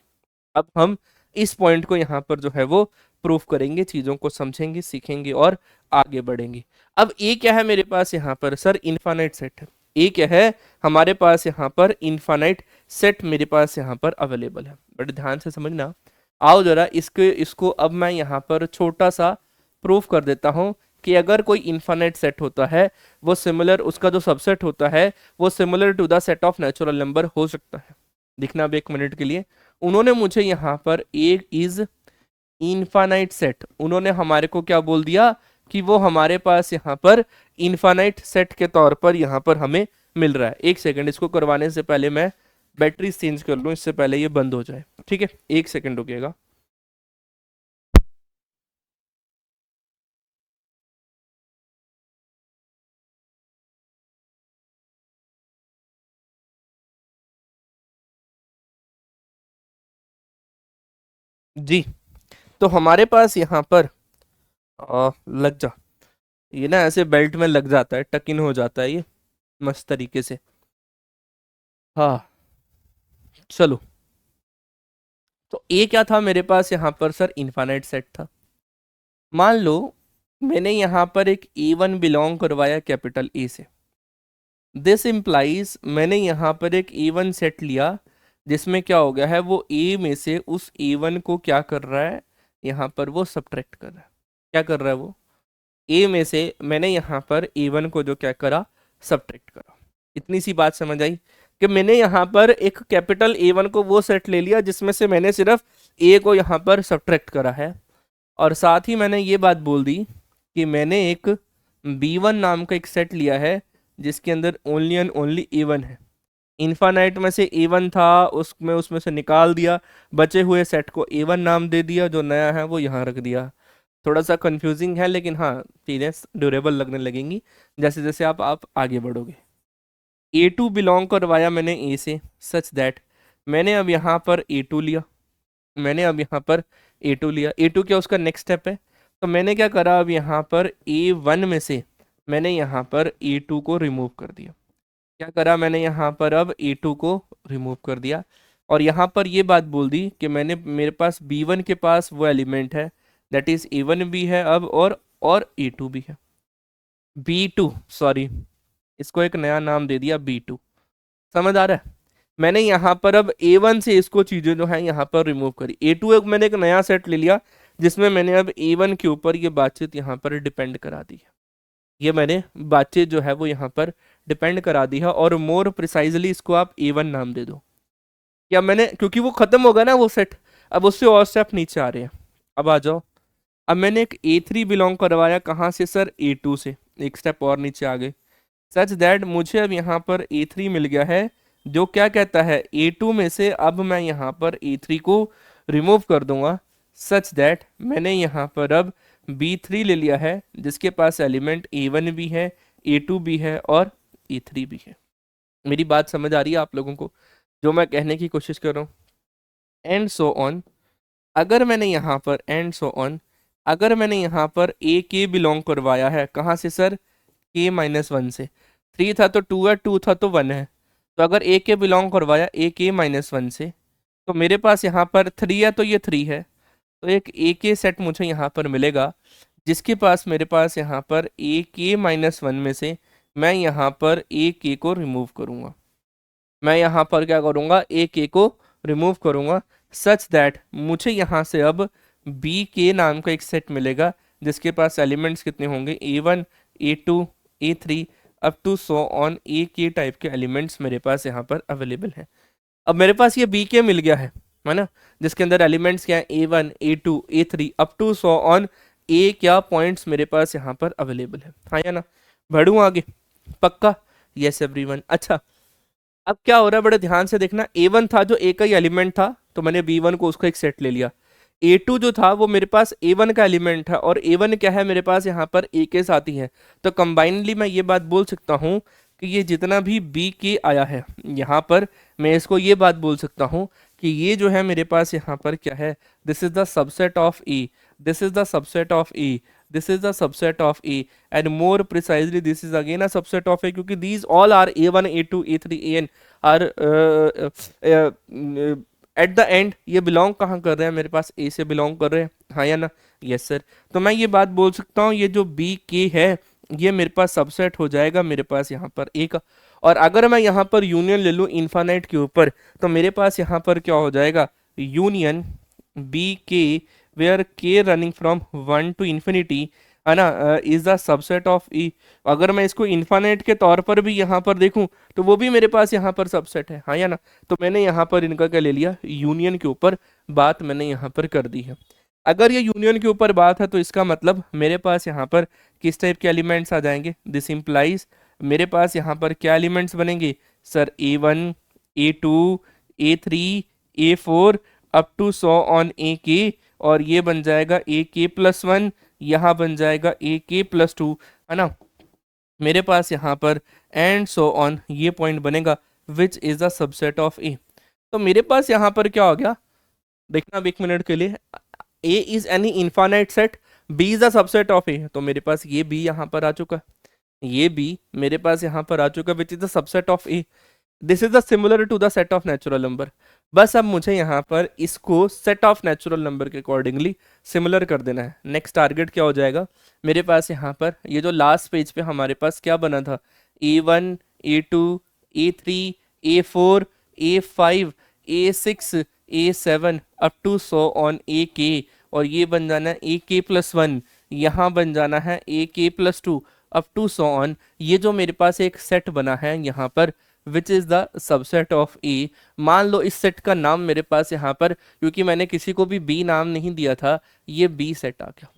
अब हम इस पॉइंट को यहाँ पर जो है वो प्रूफ करेंगे, चीज़ों को समझेंगे, सीखेंगे और आगे बढ़ेंगे। अब ए क्या है मेरे पास यहाँ पर, सर इनफाइनाइट सेट है। ए क्या है हमारे पास यहाँ पर, इनफाइनाइट सेट मेरे पास यहाँ पर अवेलेबल है। बट ध्यान से समझना, आओ जरा इसको अब मैं यहाँ पर छोटा सा प्रूफ कर देता हूँ कि अगर कोई इनफाइनाइट सेट होता है वो सिमिलर, उसका जो सबसेट होता है वो similar to the set of natural number हो सकता है। दिखना अब एक मिनट के लिए, उन्होंने मुझे यहाँ पर ए इज इनफाइनाइट सेट, उन्होंने हमारे को क्या बोल दिया कि वो हमारे पास यहाँ पर इनफाइनाइट सेट के तौर पर यहाँ पर हमें मिल रहा है। एक सेकंड, इसको करवाने से पहले मैं बैटरी चेंज कर लूँ, इससे पहले ये बंद हो जाए। ठीक है, एक सेकंड रुकिएगा। जी, तो हमारे पास यहाँ पर लग जा, ये ना ऐसे बेल्ट में लग जाता है, टक इन हो जाता है ये मस्त तरीके से। हाँ चलो, तो ए क्या था मेरे पास यहाँ पर, सर इनफाइनाइट सेट था। मान लो मैंने यहाँ पर एक A1 बिलोंग करवाया कैपिटल ए से। दिस इम्प्लाइज मैंने यहाँ पर एक A1 सेट लिया जिसमें क्या हो गया है, वो ए में से उस A1 को क्या कर रहा है, यहाँ पर वो सब्ट्रैक्ट कर रहा है। क्या कर रहा है वो, ए में से मैंने यहाँ पर A1 को जो क्या करा, सब्ट्रैक्ट करा। इतनी सी बात समझ आई कि मैंने यहाँ पर एक कैपिटल A1 को वो सेट ले लिया जिसमें से मैंने सिर्फ ए को यहाँ पर सब्ट्रैक्ट करा है, और साथ ही मैंने ये बात बोल दी कि मैंने एक B1 नाम का एक सेट लिया है जिसके अंदर ओनली एंड ओनली A1 है। इन्फानाइट में से A1 था, उसमें से निकाल दिया, बचे हुए सेट को A1 नाम दे दिया, जो नया है वो यहाँ रख दिया। थोड़ा सा कंफ्यूजिंग है, लेकिन हाँ चीज़ें ड्यूरेबल लगने लगेंगी जैसे जैसे आप आगे बढ़ोगे। A2 बिलोंग करवाया मैंने ए से, सच दैट मैंने अब यहाँ पर A2 लिया, मैंने अब यहाँ पर A2 लिया। A2 क्या उसका नेक्स्ट स्टेप है, तो मैंने क्या करा, अब यहाँ पर A1 में से मैंने यहाँ पर A2 को रिमूव कर दिया। क्या करा मैंने यहाँ पर, अब A2 को रिमूव कर दिया और यहाँ पर ये बात बोल दी कि मेरे पास B1 के पास वो एलिमेंट है, दैट इज A1 भी है अब और A2 भी है। B2, सॉरी, इसको एक नया नाम दे दिया B2। समझ आ रहा है? मैंने यहाँ पर अब A1 से इसको चीजें जो है यहाँ पर रिमूव करी। A2 मैंने एक नया सेट ले लिया जिसमें मैंने अब A1 के ऊपर ये बातचीत यहाँ पर डिपेंड करा दी है। ये मैंने बातचीत जो है वो यहाँ पर डिपेंड करा दी है और मोर प्रिसाइजली इसको आप A1 नाम दे दो। या मैंने, क्योंकि वो खत्म होगा ना वो सेट, अब उससे और स्टेप नीचे आ रहे हैं। अब आ जाओ, अब मैंने एक A3 बिलोंग करवाया कहाँ से सर, A2 से, एक स्टेप और नीचे आ गए, सच दैट मुझे अब यहाँ पर A3 मिल गया है जो क्या कहता है A2 में से अब मैं यहाँ पर A3 को रिमूव कर दूंगा, सच दैट मैंने यहाँ पर अब B3 ले लिया है जिसके पास एलिमेंट A1 भी है, A2 भी है और A3 भी है। मेरी बात समझ आ रही है आप लोगों को जो मैं कहने की कोशिश कर रहा हूँ? एंड सो ऑन, अगर मैंने यहाँ पर एंड सो ऑन, अगर मैंने यहाँ पर ए के बिलोंग करवाया है कहाँ से सर, K-1 से, 3 था तो 2 है, 2 था तो 1 है, तो अगर ए के बिलोंग करवाया ए K-1 से, तो मेरे पास यहाँ पर 3 है तो ये 3 है, तो एक ए के सेट मुझे यहाँ पर मिलेगा जिसके पास मेरे पास यहाँ पर ए K-1 में से मैं यहाँ पर ए के को रिमूव करूँगा। मैं यहाँ पर क्या करूँगा, ए के को रिमूव करूँगा सच दैट मुझे यहाँ से अब बी के नाम का एक सेट मिलेगा जिसके पास एलिमेंट्स कितने होंगे, A1, A2, A3 up to so on A के टाइप के एलिमेंट्स मेरे पास यहाँ पर अवेलेबल हैं। अब मेरे पास ये बी के मिल गया है ना, जिसके अंदर एलिमेंट्स क्या है, A1, A2, A3 up to so on A क्या पॉइंट्स मेरे पास यहाँ पर अवेलेबल है, हाँ या ना? बढ़ूँ आगे? पक्का? Yes everyone. अच्छा, अब क्या हो रहा है, बड़े ध्यान से देखना, A1 था जो ए का ही एलिमेंट था तो मैंने B1 को उसका एक सेट ले लिया। A2 जो था वो मेरे पास A1 का एलिमेंट है और A1 क्या है मेरे पास यहाँ पर A के साथ ही है, तो कंबाइनली मैं ये बात बोल सकता हूँ कि ये जितना भी B के आया है यहाँ पर, मैं इसको ये बात बोल सकता हूँ कि ये जो है मेरे पास यहाँ पर क्या है, this is the subset of E, this is the subset of E, this is the subset of A, and more precisely this is again a subset of A, क्योंकि these all are A1, A2, A3, AN are at the end ये belong कहाँ कर रहे हैं, मेरे पास A से belong कर रहे हैं, हाँ या ना? Yes sir. तो मैं ये बात बोल सकता हूँ ये जो बी के है ये मेरे पास सबसेट हो जाएगा मेरे पास यहाँ पर A का, और अगर मैं यहाँ पर यूनियन ले लूँ इन्फानाइट के ऊपर तो मेरे पास यहाँ पर क्या हो जाएगा, यूनियन बी के वेयर के रनिंग फ्रॉम 1 to infinity है ना, इज द सबसेट ऑफ ई। अगर मैं इसको इन्फानाइट के तौर पर भी यहाँ पर देखूं तो वो भी मेरे पास यहाँ पर सबसेट है, हाँ या ना? तो मैंने यहाँ पर इनका क्या ले लिया, यूनियन के ऊपर बात मैंने यहाँ पर कर दी है। अगर ये यूनियन के ऊपर बात है तो इसका मतलब मेरे पास यहाँ पर किस टाइप के एलिमेंट्स आ जाएंगे, दिस इंप्लाइज मेरे पास यहाँ पर क्या एलिमेंट्स बनेंगे sir, A1, A2, A3, A4 up to so on A के, और ये बन जाएगा AK+1, यहाँ बन जाएगा AK+2, है ना? मेरे पास यहाँ पर एंड सो ऑन ये पॉइंट बनेगा which is the subset of A. तो मेरे पास यहाँ पर क्या हो गया, देखना अब एक मिनट के लिए, A is any infinite set, B is the subset of A, तो मेरे पास ये बी यहाँ पर आ चुका, ये बी मेरे पास यहाँ पर आ चुका which is the subset of A. This is the similar to the set of natural number. बस अब मुझे यहाँ पर इसको सेट ऑफ नेचुरल नंबर के अकॉर्डिंगली सिमिलर कर देना है। नेक्स्ट टारगेट क्या हो जाएगा मेरे पास यहाँ पर, ये जो लास्ट पेज पे हमारे पास क्या बना था, A1, A2, A3, A4, A5, A6, A7 up to so on AK, और ये बन जाना है AK+1, यहाँ बन जाना है AK+2 up to so on. ये जो मेरे पास एक सेट बना है यहाँ पर which is the subset of A. मान लो इस सेट का नाम मेरे पास यहाँ पर, क्योंकि मैंने किसी को भी बी नाम नहीं दिया था, ये बी सेट आ गया,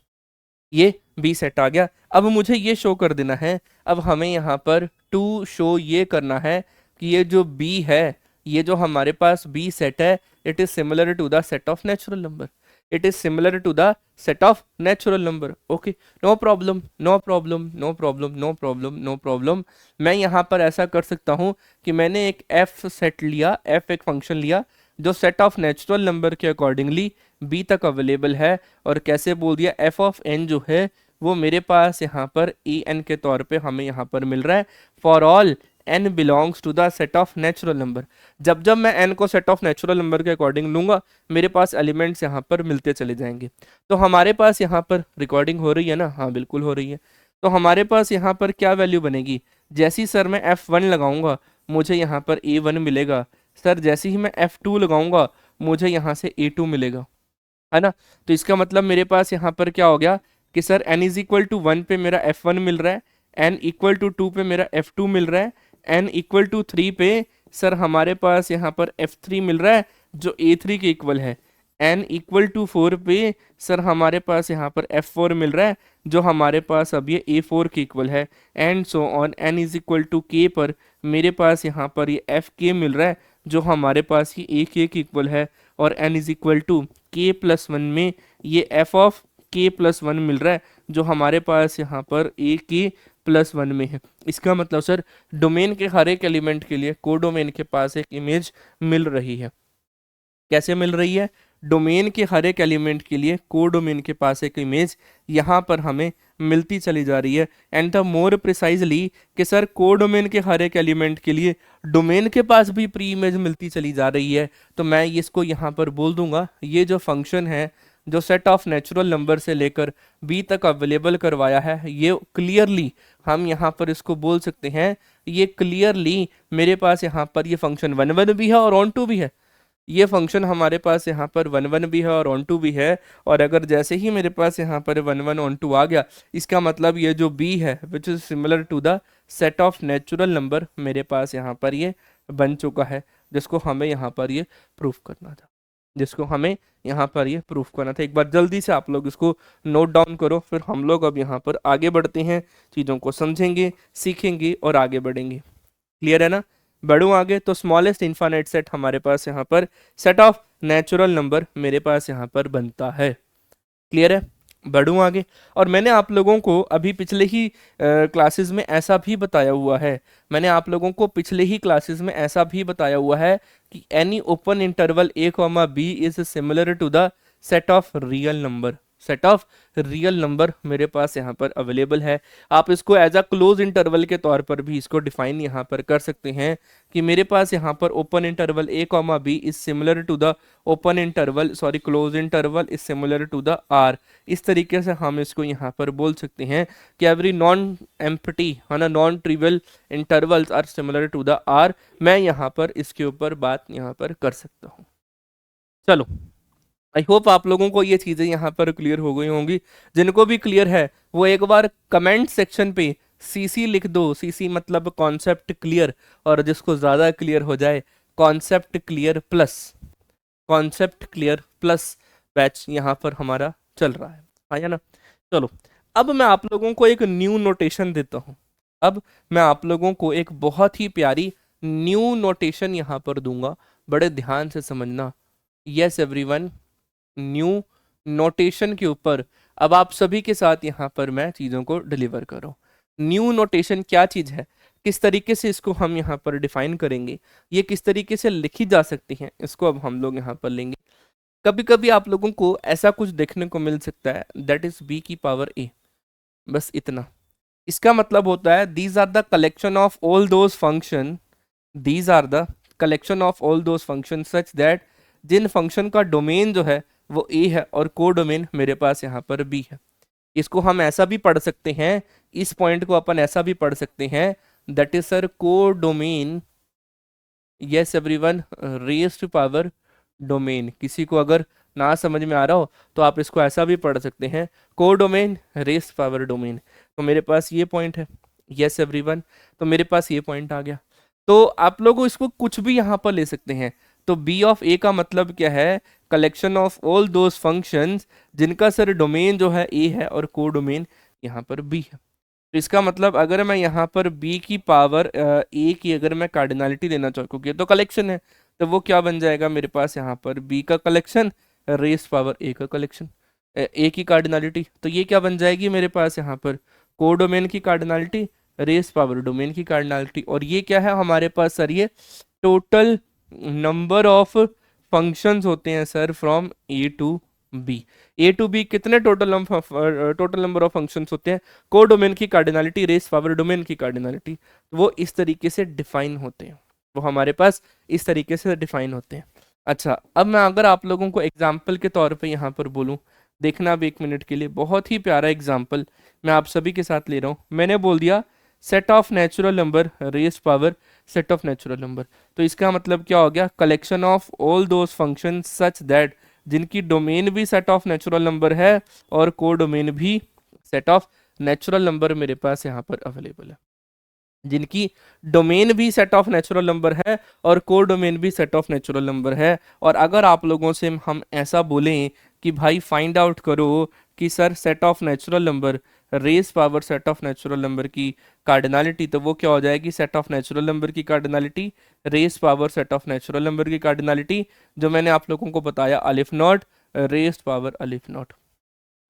ये बी सेट आ गया। अब मुझे ये शो कर देना है, अब हमें यहाँ पर टू शो ये करना है कि ये जो बी है, ये जो हमारे पास बी सेट है, it is similar to the set of natural number, it is similar to the set of natural number. Okay, no problem, no problem, no problem, no problem, no problem. मैं यहाँ पर ऐसा कर सकता हूँ कि मैंने एक एफ सेट लिया, एफ एक फंक्शन लिया जो सेट ऑफ नेचुरल नंबर के अकॉर्डिंगली बी तक अवेलेबल है, और कैसे बोल दिया, एफ ऑफ एन जो है वो मेरे पास यहाँ पर ए एन के तौर पे हमें यहाँ पर मिल रहा है for all n belongs to the set of natural number. जब जब मैं n को सेट ऑफ नेचुरल नंबर के अकॉर्डिंग लूंगा मेरे पास एलिमेंट्स यहाँ पर मिलते चले जाएंगे। तो हमारे पास यहाँ पर रिकॉर्डिंग हो रही है ना, हाँ बिल्कुल हो रही है। तो हमारे पास यहाँ पर क्या वैल्यू बनेगी, जैसी सर मैं F1 लगाऊंगा मुझे यहाँ पर A1 मिलेगा, सर जैसे ही मैं F2 लगाऊंगा मुझे यहाँ से A2 मिलेगा, है ना। तो इसका मतलब मेरे पास यहाँ पर क्या हो गया कि sir n is equal to 1 पे मेरा F1 मिल रहा है, n इक्वल टू 2 पे मेरा F2 मिल रहा है, n इक्वल टू 3 पे सर हमारे पास यहाँ पर F3 मिल रहा है जो A3 के इक्वल है, n इक्वल टू 4 पे सर हमारे पास यहाँ पर F4 मिल रहा है जो हमारे पास अब ये A4 के इक्वल है, and so on n is equal to k पर मेरे पास यहाँ पर ये Fk मिल रहा है जो हमारे पास ये AK के इक्वल है, और n is equal to k plus 1 में ये f ऑफ k प्लस 1 मिल रहा है जो हमारे पास यहाँ पर a k प्लस 1 में है। इसका मतलब सर डोमेन के हर एक एलिमेंट के लिए कोडोमेन के पास एक इमेज मिल रही है। कैसे मिल रही है, डोमेन के हर एक एलिमेंट के लिए कोडोमेन के पास एक इमेज यहाँ पर हमें मिलती चली जा रही है। एंड द मोर प्रिसाइजली कि सर कोडोमेन के हर एक एलिमेंट के लिए डोमेन के पास भी प्री इमेज मिलती चली जा रही है। तो मैं इसको यहाँ पर बोल दूंगा ये जो फंक्शन है जो सेट ऑफ नेचुरल नंबर से लेकर बी तक अवेलेबल करवाया है, ये क्लियरली हम यहाँ पर इसको बोल सकते हैं, ये क्लियरली मेरे पास यहाँ पर ये फंक्शन 1 1 भी है और ऑन टू भी है। ये फंक्शन हमारे पास यहाँ पर 1 1 भी है और ऑन टू भी है, और अगर जैसे ही मेरे पास यहाँ पर 1 1 ऑन टू आ गया इसका मतलब ये जो b है which is similar to the set of natural number मेरे पास यहाँ पर ये बन चुका है, जिसको हमें यहाँ पर ये प्रूफ करना था, जिसको हमें यहाँ पर ये प्रूफ करना था। एक बार जल्दी से आप लोग इसको नोट डाउन करो, फिर हम लोग अब यहाँ पर आगे बढ़ते हैं, चीज़ों को समझेंगे, सीखेंगे और आगे बढ़ेंगे। क्लियर है ना, बढ़ूँ आगे तो स्मॉलेस्ट इनफाइनाइट सेट हमारे पास यहाँ पर सेट ऑफ नेचुरल नंबर मेरे पास यहाँ पर बनता है। क्लियर है, बढ़ूँ आगे। और मैंने आप लोगों को अभी पिछले ही क्लासेस में ऐसा भी बताया हुआ है, मैंने आप लोगों को पिछले ही क्लासेस में ऐसा भी बताया हुआ है कि any open interval a comma b is similar to the set of real number. Set of real number मेरे पास यहाँ पर अवेलेबल है। आप इसको एज अ क्लोज इंटरवल के तौर पर भी इसको डिफाइन यहाँ पर कर सकते हैं कि मेरे पास यहाँ पर open interval a comma b is similar to the open interval close interval is similar to the r। इस तरीके से हम इसको यहाँ पर बोल सकते हैं कि एवरी नॉन एम्प्टी है ना, non trivial intervals are similar to the r। मैं यहाँ पर इसके ऊपर बात यहाँ पर कर सकता हूँ। चलो, आई होप आप लोगों को ये चीज़ें यहाँ पर क्लियर हो गई होंगी। जिनको भी क्लियर है वो एक बार कमेंट सेक्शन पे सीसी लिख दो, सीसी मतलब कॉन्सेप्ट क्लियर, और जिसको ज़्यादा क्लियर हो जाए concept clear plus, concept clear plus batch यहाँ पर हमारा चल रहा है, आया ना। चलो, अब मैं आप लोगों को एक न्यू नोटेशन देता हूँ। अब मैं आप लोगों को एक बहुत ही प्यारी न्यू नोटेशन यहाँ पर दूंगा, बड़े ध्यान से समझना। यस एवरीवन, न्यू नोटेशन के ऊपर अब आप सभी के साथ यहाँ पर मैं चीज़ों को डिलीवर कर रहा हूँ। न्यू नोटेशन क्या चीज़ है, किस तरीके से इसको हम यहाँ पर डिफाइन करेंगे, ये किस तरीके से लिखी जा सकती हैं, इसको अब हम लोग यहाँ पर लेंगे। कभी कभी आप लोगों को ऐसा कुछ देखने को मिल सकता है दैट इज b की पावर a, बस इतना। इसका मतलब होता है these are the collection of all those function, these are the collection of all those function such that जिन फंक्शन का डोमेन जो है वो a है और कोडोमेन मेरे पास यहाँ पर b है। इसको हम ऐसा भी पढ़ सकते हैं, इस पॉइंट को अपन ऐसा भी पढ़ सकते हैं that is sir codomain, yes everyone, raised power domain. किसी को अगर ना समझ में आ रहा हो तो आप इसको ऐसा भी पढ़ सकते हैं, कोडोमेन रेज्ड पावर डोमेन। तो मेरे पास ये पॉइंट है, यस एवरीवन, तो मेरे पास ये पॉइंट आ गया। तो आप लोग इसको कुछ भी यहाँ पर ले सकते हैं। तो b ऑफ a का मतलब क्या है, collection of all those functions जिनका सर डोमेन जो है a है और कोडोमेन यहाँ पर b है। तो इसका मतलब अगर मैं यहाँ पर b की पावर a की अगर मैं कार्डिनलिटी देना चाहूँ, क्योंकि ये तो कलेक्शन है, तो वो क्या बन जाएगा मेरे पास यहाँ पर b का कलेक्शन रेस पावर a का कलेक्शन, a की कार्डिनलिटी। तो ये क्या बन जाएगी मेरे पास यहाँ पर कोडोमेन की कार्डिनलिटी रेस पावर डोमेन की कार्डिनलिटी। और ये क्या है हमारे पास सर, ये टोटल नंबर ऑफ फंक्शंस होते हैं sir from a to B. A to B कितने टोटल नंबर ऑफ फंक्शंस होते हैं? को डोमेन की कार्डिनलिटी रेस पावर डोमेन की कार्डिनलिटी, वो इस तरीके से डिफाइन होते हैं, वो हमारे पास इस तरीके से डिफाइन होते हैं। अच्छा, अब मैं अगर आप लोगों को एग्जाम्पल के तौर पे यहाँ पर बोलूँ, देखना अब 1 मिनट के लिए, बहुत ही प्यारा एग्जाम्पल मैं आप सभी के साथ ले रहा हूँ। मैंने बोल दिया set of natural number raise power set of natural number, तो इसका मतलब क्या हो गया? Collection of all those function such that जिनकी डोमेन भी सेट ऑफ नेचुरल नंबर है और को डोमेन भी सेट ऑफ नेचुरल नंबर मेरे पास यहाँ पर अवेलेबल है, जिनकी डोमेन भी सेट ऑफ नेचुरल नंबर है और को डोमेन भी सेट ऑफ नेचुरल नंबर है। और अगर आप लोगों से हम ऐसा बोलें कि भाई फाइंड आउट करो कि sir set of natural number raise power set of natural number की कार्डिनलिटी, तो वो क्या हो जाएगी? सेट ऑफ नेचुरल नंबर की cardinality raise power set of natural number की कार्डिनलिटी, जो मैंने आप लोगों को बताया aleph naught raise power aleph naught,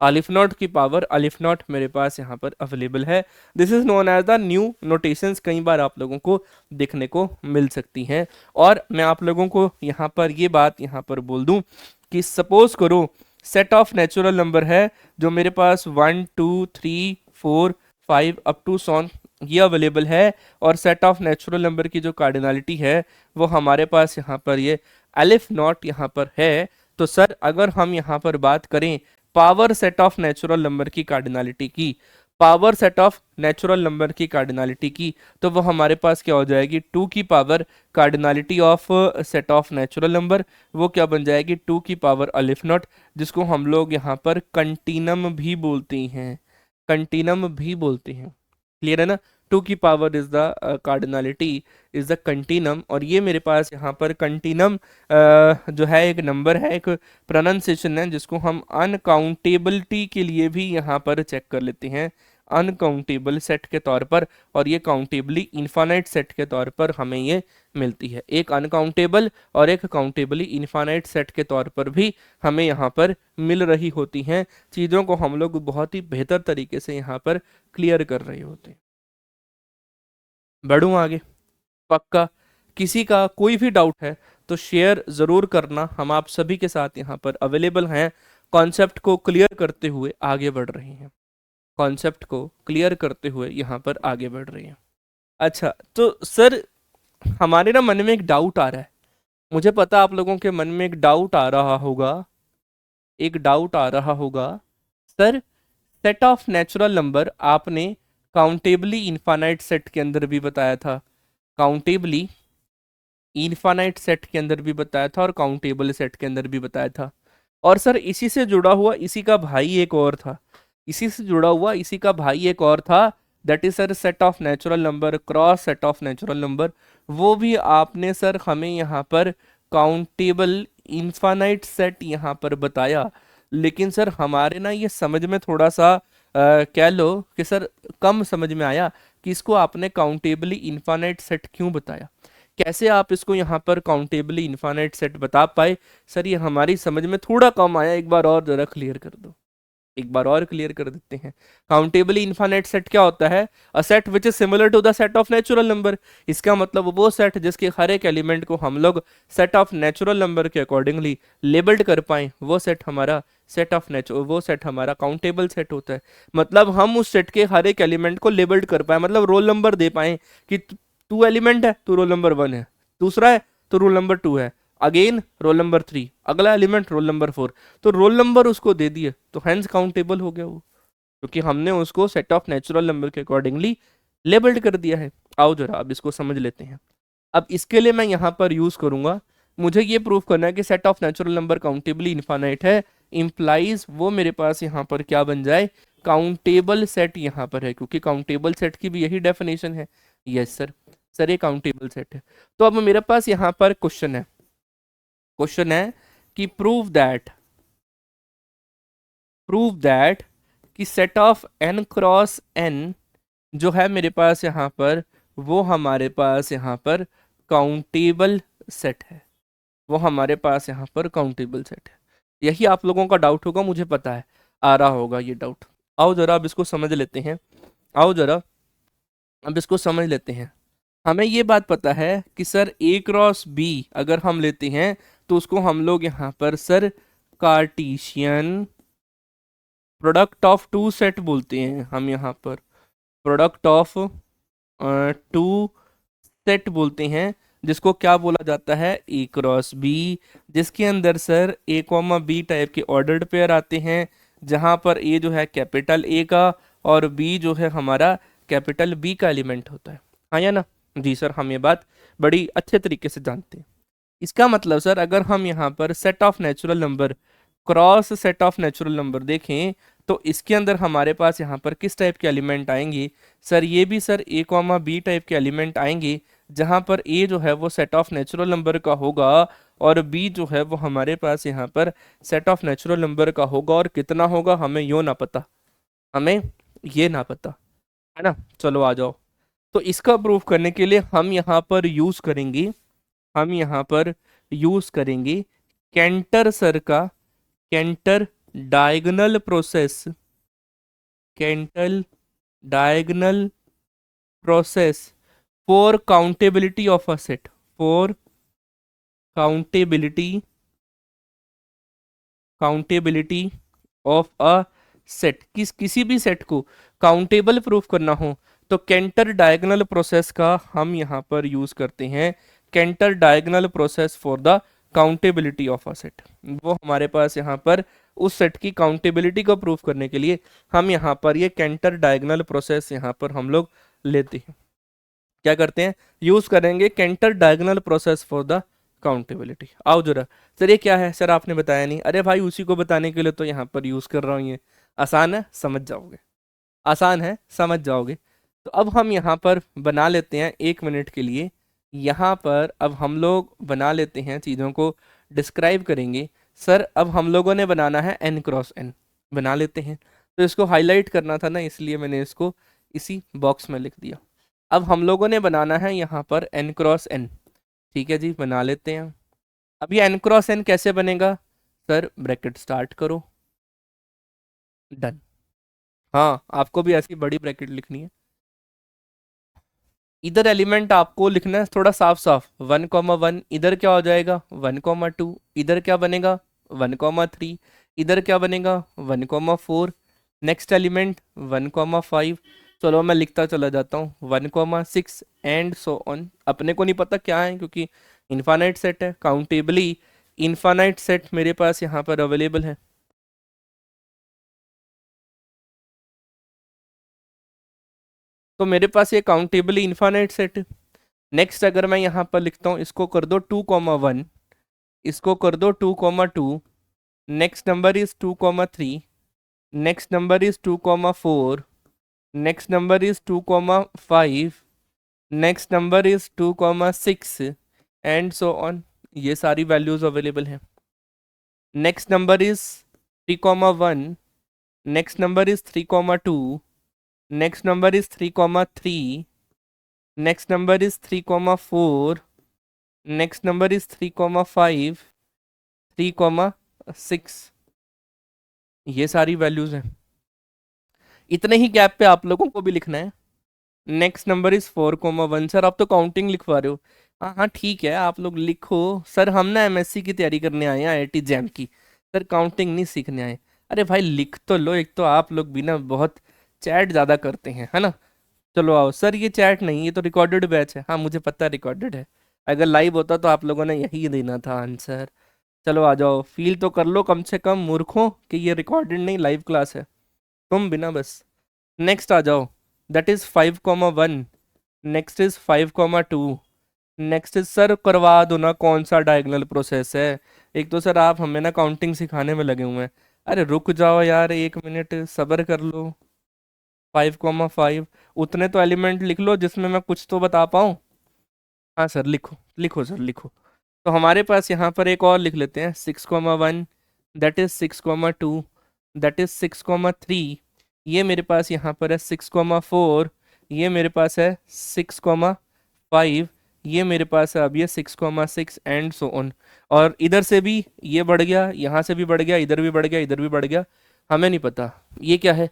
aleph naught की पावर अलिफ नॉट मेरे पास यहाँ पर अवेलेबल है। This is known as the new notations, कई बार आप लोगों को देखने को मिल सकती हैं। और मैं आप लोगों को यहाँ पर ये बात यहाँ पर बोल दूं कि सपोज करो सेट ऑफ नेचुरल नंबर है जो मेरे पास 1 2 3 4 5 अप टू सॉन ये अवेलेबल है, और सेट ऑफ नेचुरल नंबर की जो कार्डिनलिटी है वो हमारे पास यहाँ पर ये अलिफ नॉट यहाँ पर है। तो सर अगर हम यहाँ पर बात करें power set of natural number की कार्डिनलिटी की, power set of natural number की कार्डिनलिटी की, तो वो हमारे पास क्या हो जाएगी? 2 की power cardinality of set of natural number, वो क्या बन जाएगी? 2 की पावर अलिफ नॉट, जिसको हम लोग यहाँ पर कंटिनम भी बोलते हैं, कंटिनम भी बोलते हैं। क्लियर है ना? 2 की power is the cardinality is the continuum, और ये मेरे पास यहाँ पर कंटिनम जो है एक नंबर है, एक प्रोनाउंसिएशन है जिसको हम अनकाउंटेबिलिटी के लिए भी यहाँ पर चेक कर लेते हैं, अनकाउंटेबल सेट के तौर पर, और ये काउंटेबली इन्फानाइट सेट के तौर पर हमें ये मिलती है। एक अनकाउंटेबल और एक काउंटेबली इन्फानाइट सेट के तौर पर भी हमें यहाँ पर मिल रही होती हैं। चीज़ों को हम लोग बहुत ही बेहतर तरीके से यहाँ पर क्लियर कर रहे होते हैं। बढ़ूँ आगे? पक्का? किसी का कोई भी डाउट है तो शेयर ज़रूर करना, हम आप सभी के साथ यहाँ पर अवेलेबल हैं, कॉन्सेप्ट को क्लियर करते हुए आगे बढ़ रहे हैं, कॉन्सेप्ट को क्लियर करते हुए यहाँ पर आगे बढ़ रहे हैं। अच्छा, तो सर हमारे ना मन में एक डाउट आ रहा है, मुझे पता आप लोगों के मन में एक डाउट आ रहा होगा, एक डाउट आ रहा होगा, sir set of natural number आपने काउंटेबली इनफाइनाइट सेट के अंदर भी बताया था, काउंटेबली इनफाइनाइट सेट के अंदर भी बताया था और काउंटेबल सेट के अंदर भी बताया था, और सर इसी से जुड़ा हुआ इसी का भाई एक और था, इसी से जुड़ा हुआ इसी का भाई एक और था, that is sir set of natural number cross set of natural number, वो भी आपने सर हमें यहाँ पर काउंटेबल इनफाइनाइट सेट यहाँ पर बताया। लेकिन सर हमारे ना ये समझ में थोड़ा सा कह लो कि सर कम समझ में आया कि इसको आपने काउंटेबली इनफाइनाइट सेट क्यों बताया, कैसे आप इसको यहाँ पर काउंटेबली इनफाइनाइट सेट बता पाए? सर ये हमारी समझ में थोड़ा कम आया, एक बार और जरा क्लियर कर दो, एक बार और क्लियर कर देते हैं। काउंटेबली इनफाइनाइट सेट क्या होता है? A set which is similar to the set of natural number, इसका मतलब वो सेट जिसके हर एक एलिमेंट को हम लोग सेट ऑफ नेचुरल नंबर के अकॉर्डिंगली लेबल्ड कर पाए, वो सेट हमारा सेट ऑफ नेचुरल, वो सेट हमारा काउंटेबल सेट होता है। मतलब हम उस सेट के हर एक एलिमेंट को लेबल्ड कर पाए, मतलब रोल नंबर दे पाए कि तू एलिमेंट है तो रोल नंबर 1 है, दूसरा है तो रोल नंबर 2 है, अगेन रोल नंबर 3, अगला एलिमेंट रोल नंबर 4, तो रोल नंबर उसको दे दिए तो हैंस काउंटेबल हो गया वो, क्योंकि हमने उसको सेट ऑफ नेचुरल नंबर के अकॉर्डिंगली लेबल्ड कर दिया है। आओ जरा अब इसको समझ लेते हैं। अब इसके लिए मैं यहाँ पर यूज करूंगा, मुझे ये प्रूफ करना है कि set of natural number countably infinite है, इंप्लाइज वो मेरे पास यहाँ पर क्या बन जाए? काउंटेबल सेट यहाँ पर है, क्योंकि काउंटेबल सेट की भी यही डेफिनेशन है। यस सर, सर ये काउंटेबल सेट है। तो अब मेरे पास यहाँ पर क्वेश्चन है, क्वेश्चन है कि प्रूव दैट कि set of n cross n जो है मेरे पास यहाँ पर, वो हमारे पास यहाँ पर काउंटेबल सेट है, वो हमारे पास यहाँ पर काउंटेबल सेट है। यही आप लोगों का डाउट होगा, मुझे पता है आ रहा होगा ये डाउट। आओ जरा अब इसको समझ लेते हैं, आओ जरा अब इसको समझ लेते हैं। हमें ये बात पता है कि सर a क्रॉस b अगर हम लेते हैं तो उसको हम लोग यहाँ पर sir Cartesian product of two set बोलते हैं हम यहाँ पर, प्रोडक्ट ऑफ टू सेट बोलते हैं, जिसको क्या बोला जाता है, ए क्रॉस बी, जिसके अंदर सर ए कॉमा बी टाइप के ऑर्डर्ड पेयर आते हैं, जहां पर ए जो है कैपिटल ए का और बी जो है हमारा कैपिटल बी का एलिमेंट होता है। हाँ या ना? जी सर, हम ये बात बड़ी अच्छे तरीके से जानते हैं। इसका मतलब सर अगर हम यहाँ पर set of natural number cross set of natural number देखें तो इसके अंदर हमारे पास यहाँ पर किस टाइप के एलिमेंट आएंगे सर, ये भी सर ए कॉमा बी टाइप के एलिमेंट आएंगे, जहाँ पर ए जो है वो सेट ऑफ नेचुरल नंबर का होगा और बी जो है वो हमारे पास यहाँ पर सेट ऑफ नेचुरल नंबर का होगा, और कितना होगा हमें यो ना पता, हमें ये ना पता, है ना? चलो आ जाओ। तो इसका प्रूफ करने के लिए हम यहाँ पर यूज करेंगे, हम यहाँ पर यूज करेंगे कैंटर सर का Cantor diagonal process, Cantor diagonal process for countability of a set, for countability, countability of a set, किसी भी सेट को काउंटेबल प्रूफ करना हो तो कैंटर डायगोनल प्रोसेस का हम यहाँ पर यूज करते हैं, Cantor diagonal process for the countability of a set. वो हमारे पास यहाँ पर उस सेट की काउंटेबिलिटी को प्रूफ करने के लिए हम यहाँ पर ये कैंटर डायगोनल प्रोसेस यहाँ पर हम लोग लेते हैं, क्या करते हैं, यूज करेंगे Cantor diagonal process for the countability. आओ जरा सर, ये क्या है सर, आपने बताया नहीं। अरे भाई उसी को बताने के लिए तो यहाँ पर यूज कर रहा हूँ, ये आसान है समझ जाओगे, आसान है समझ जाओगे। तो अब हम यहाँ पर बना लेते हैं 1 मिनट के लिए, यहाँ पर अब हम लोग बना लेते हैं, चीज़ों को डिस्क्राइब करेंगे। सर अब हम लोगों ने बनाना है n क्रॉस n, बना लेते हैं। तो इसको हाईलाइट करना था ना, इसलिए मैंने इसको इसी बॉक्स में लिख दिया। अब हम लोगों ने बनाना है यहाँ पर n क्रॉस n, ठीक है जी, बना लेते हैं। अब ये n क्रॉस n कैसे बनेगा सर, ब्रैकेट स्टार्ट करो, डन। हाँ आपको भी ऐसी बड़ी ब्रैकेट लिखनी है। इधर एलिमेंट आपको लिखना है थोड़ा साफ साफ, 1,1, इधर क्या हो जाएगा 1,2, इधर क्या बनेगा 1,3, इधर क्या बनेगा 1,4, नेक्स्ट एलिमेंट 1,5, चलो मैं लिखता चला जाता हूँ 1,6 एंड सो ऑन। अपने को नहीं पता क्या है क्योंकि इन्फानाइट सेट है, काउंटेबली इन्फानाइट सेट मेरे पास यहाँ पर अवेलेबल है। तो मेरे पास ये काउंटेबली इन्फानाइट सेट है। नेक्स्ट अगर मैं यहाँ पर लिखता हूँ, इसको कर दो 2,1, इसको कर दो 2,2, next number is 2,3, next number is 2,4, next number is 2,5, next number is 2,6 and so on. ये सारी वैल्यूज अवेलेबल हैं। Next number is 3,1, next number is 3,2, next number is 3,3, next number is 3,4, next number is 3,5, 3,6। ये सारी values हैं। इतने ही gap पे आप लोगों को भी लिखना है। Next number is 4,1। सर आप तो काउंटिंग लिखवा रहे हो। हाँ हाँ ठीक है, आप लोग लिखो। सर हम ना एमएससी की तैयारी करने आए हैं, आईआईटी जैम की। सर काउंटिंग नहीं सीखने आए। अरे भाई लिख तो लो, एक तो आप लोग भी ना बहुत चैट ज़्यादा करते हैं, है ना? चलो आओ। सर ये चैट नहीं, ये तो रिकॉर्डेड बैच है। हाँ मुझे पता है रिकॉर्डेड है, अगर लाइव होता तो आप लोगों ने यही देना था आंसर। चलो आ जाओ, फील तो कर लो कम से कम मूर्खों कि ये रिकॉर्डेड नहीं लाइव क्लास है। तुम बिना बस नेक्स्ट आ जाओ। That is 5,1, next is 5,2, next is sir करवा दो ना, कौन सा डायगोनल प्रोसेस है? एक तो सर आप हमें ना काउंटिंग सिखाने में लगे हुए हैं। अरे रुक जाओ यार, 1 मिनट सब्र कर लो। 5,5, उतने तो एलिमेंट लिख लो जिसमें मैं कुछ तो बता पाऊँ। हाँ सर लिखो लिखो सर लिखो। तो हमारे पास यहाँ पर एक और लिख लेते हैं 6,1, दैट इज 6,2, दैट इज 6,3, ये मेरे पास यहाँ पर है 6,4, ये मेरे पास है 6,5, ये मेरे पास है अब ये 6,6 एंड सो ऑन। और इधर से भी ये बढ़ गया, यहाँ से भी बढ़ गया, इधर भी बढ़ गया, इधर भी बढ़ गया। हमें नहीं पता ये क्या है।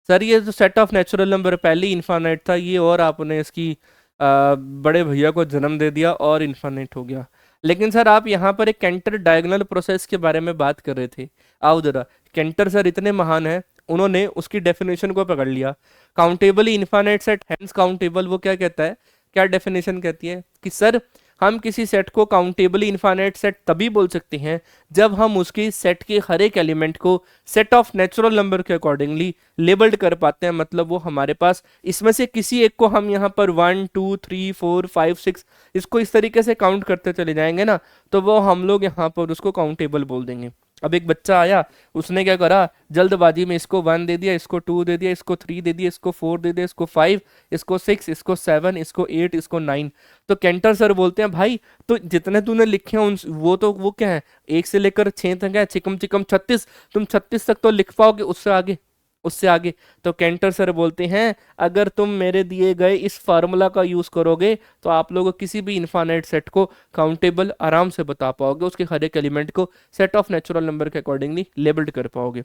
सर ये जो सेट ऑफ नेचुरल नंबर पहले ही इन्फानाइट था ये, और आपने इसकी बड़े भैया को जन्म दे दिया और इन्फानाइट हो गया। लेकिन सर आप यहाँ पर एक कैंटर डायगोनल प्रोसेस के बारे में बात कर रहे थे। आओ जरा, कैंटर सर इतने महान है, उन्होंने उसकी डेफिनेशन को पकड़ लिया, countable infinite set hence countable. वो क्या कहता है, क्या डेफिनेशन कहती है कि सर हम किसी सेट को काउंटेबली इनफाइनाइट सेट तभी बोल सकते हैं जब हम उसकी सेट के हर एक एलिमेंट को सेट ऑफ नेचुरल नंबर के अकॉर्डिंगली लेबल्ड कर पाते हैं। मतलब वो हमारे पास इसमें से किसी एक को हम यहाँ पर 1 2 3 4 5 6 इसको इस तरीके से काउंट करते चले जाएंगे ना, तो वो हम लोग यहाँ पर उसको काउंटेबल बोल देंगे। अब एक बच्चा आया, उसने क्या करा, जल्दबाजी में इसको 1 दे दिया, इसको 2 दे दिया, इसको 3 दे दिया, इसको 4 दे दिया, इसको 5, इसको 6, इसको 7, इसको 8, इसको 9। तो कैंटर सर बोलते हैं भाई तो जितने तूने लिखे हैं उन वो क्या है, 1 से लेकर 6 तक है, चिकम चिकम 36, तुम 36 तक तो लिख पाओगे, उससे आगे, उससे आगे। तो कैंटर सर बोलते हैं अगर तुम मेरे दिए गए इस फार्मूला का यूज करोगे तो आप लोग किसी भी इनफाइनाइट सेट को काउंटेबल आराम से बता पाओगे, उसके हर एक एलिमेंट को सेट ऑफ नेचुरल नंबर के अकॉर्डिंगली लेबल्ड कर पाओगे।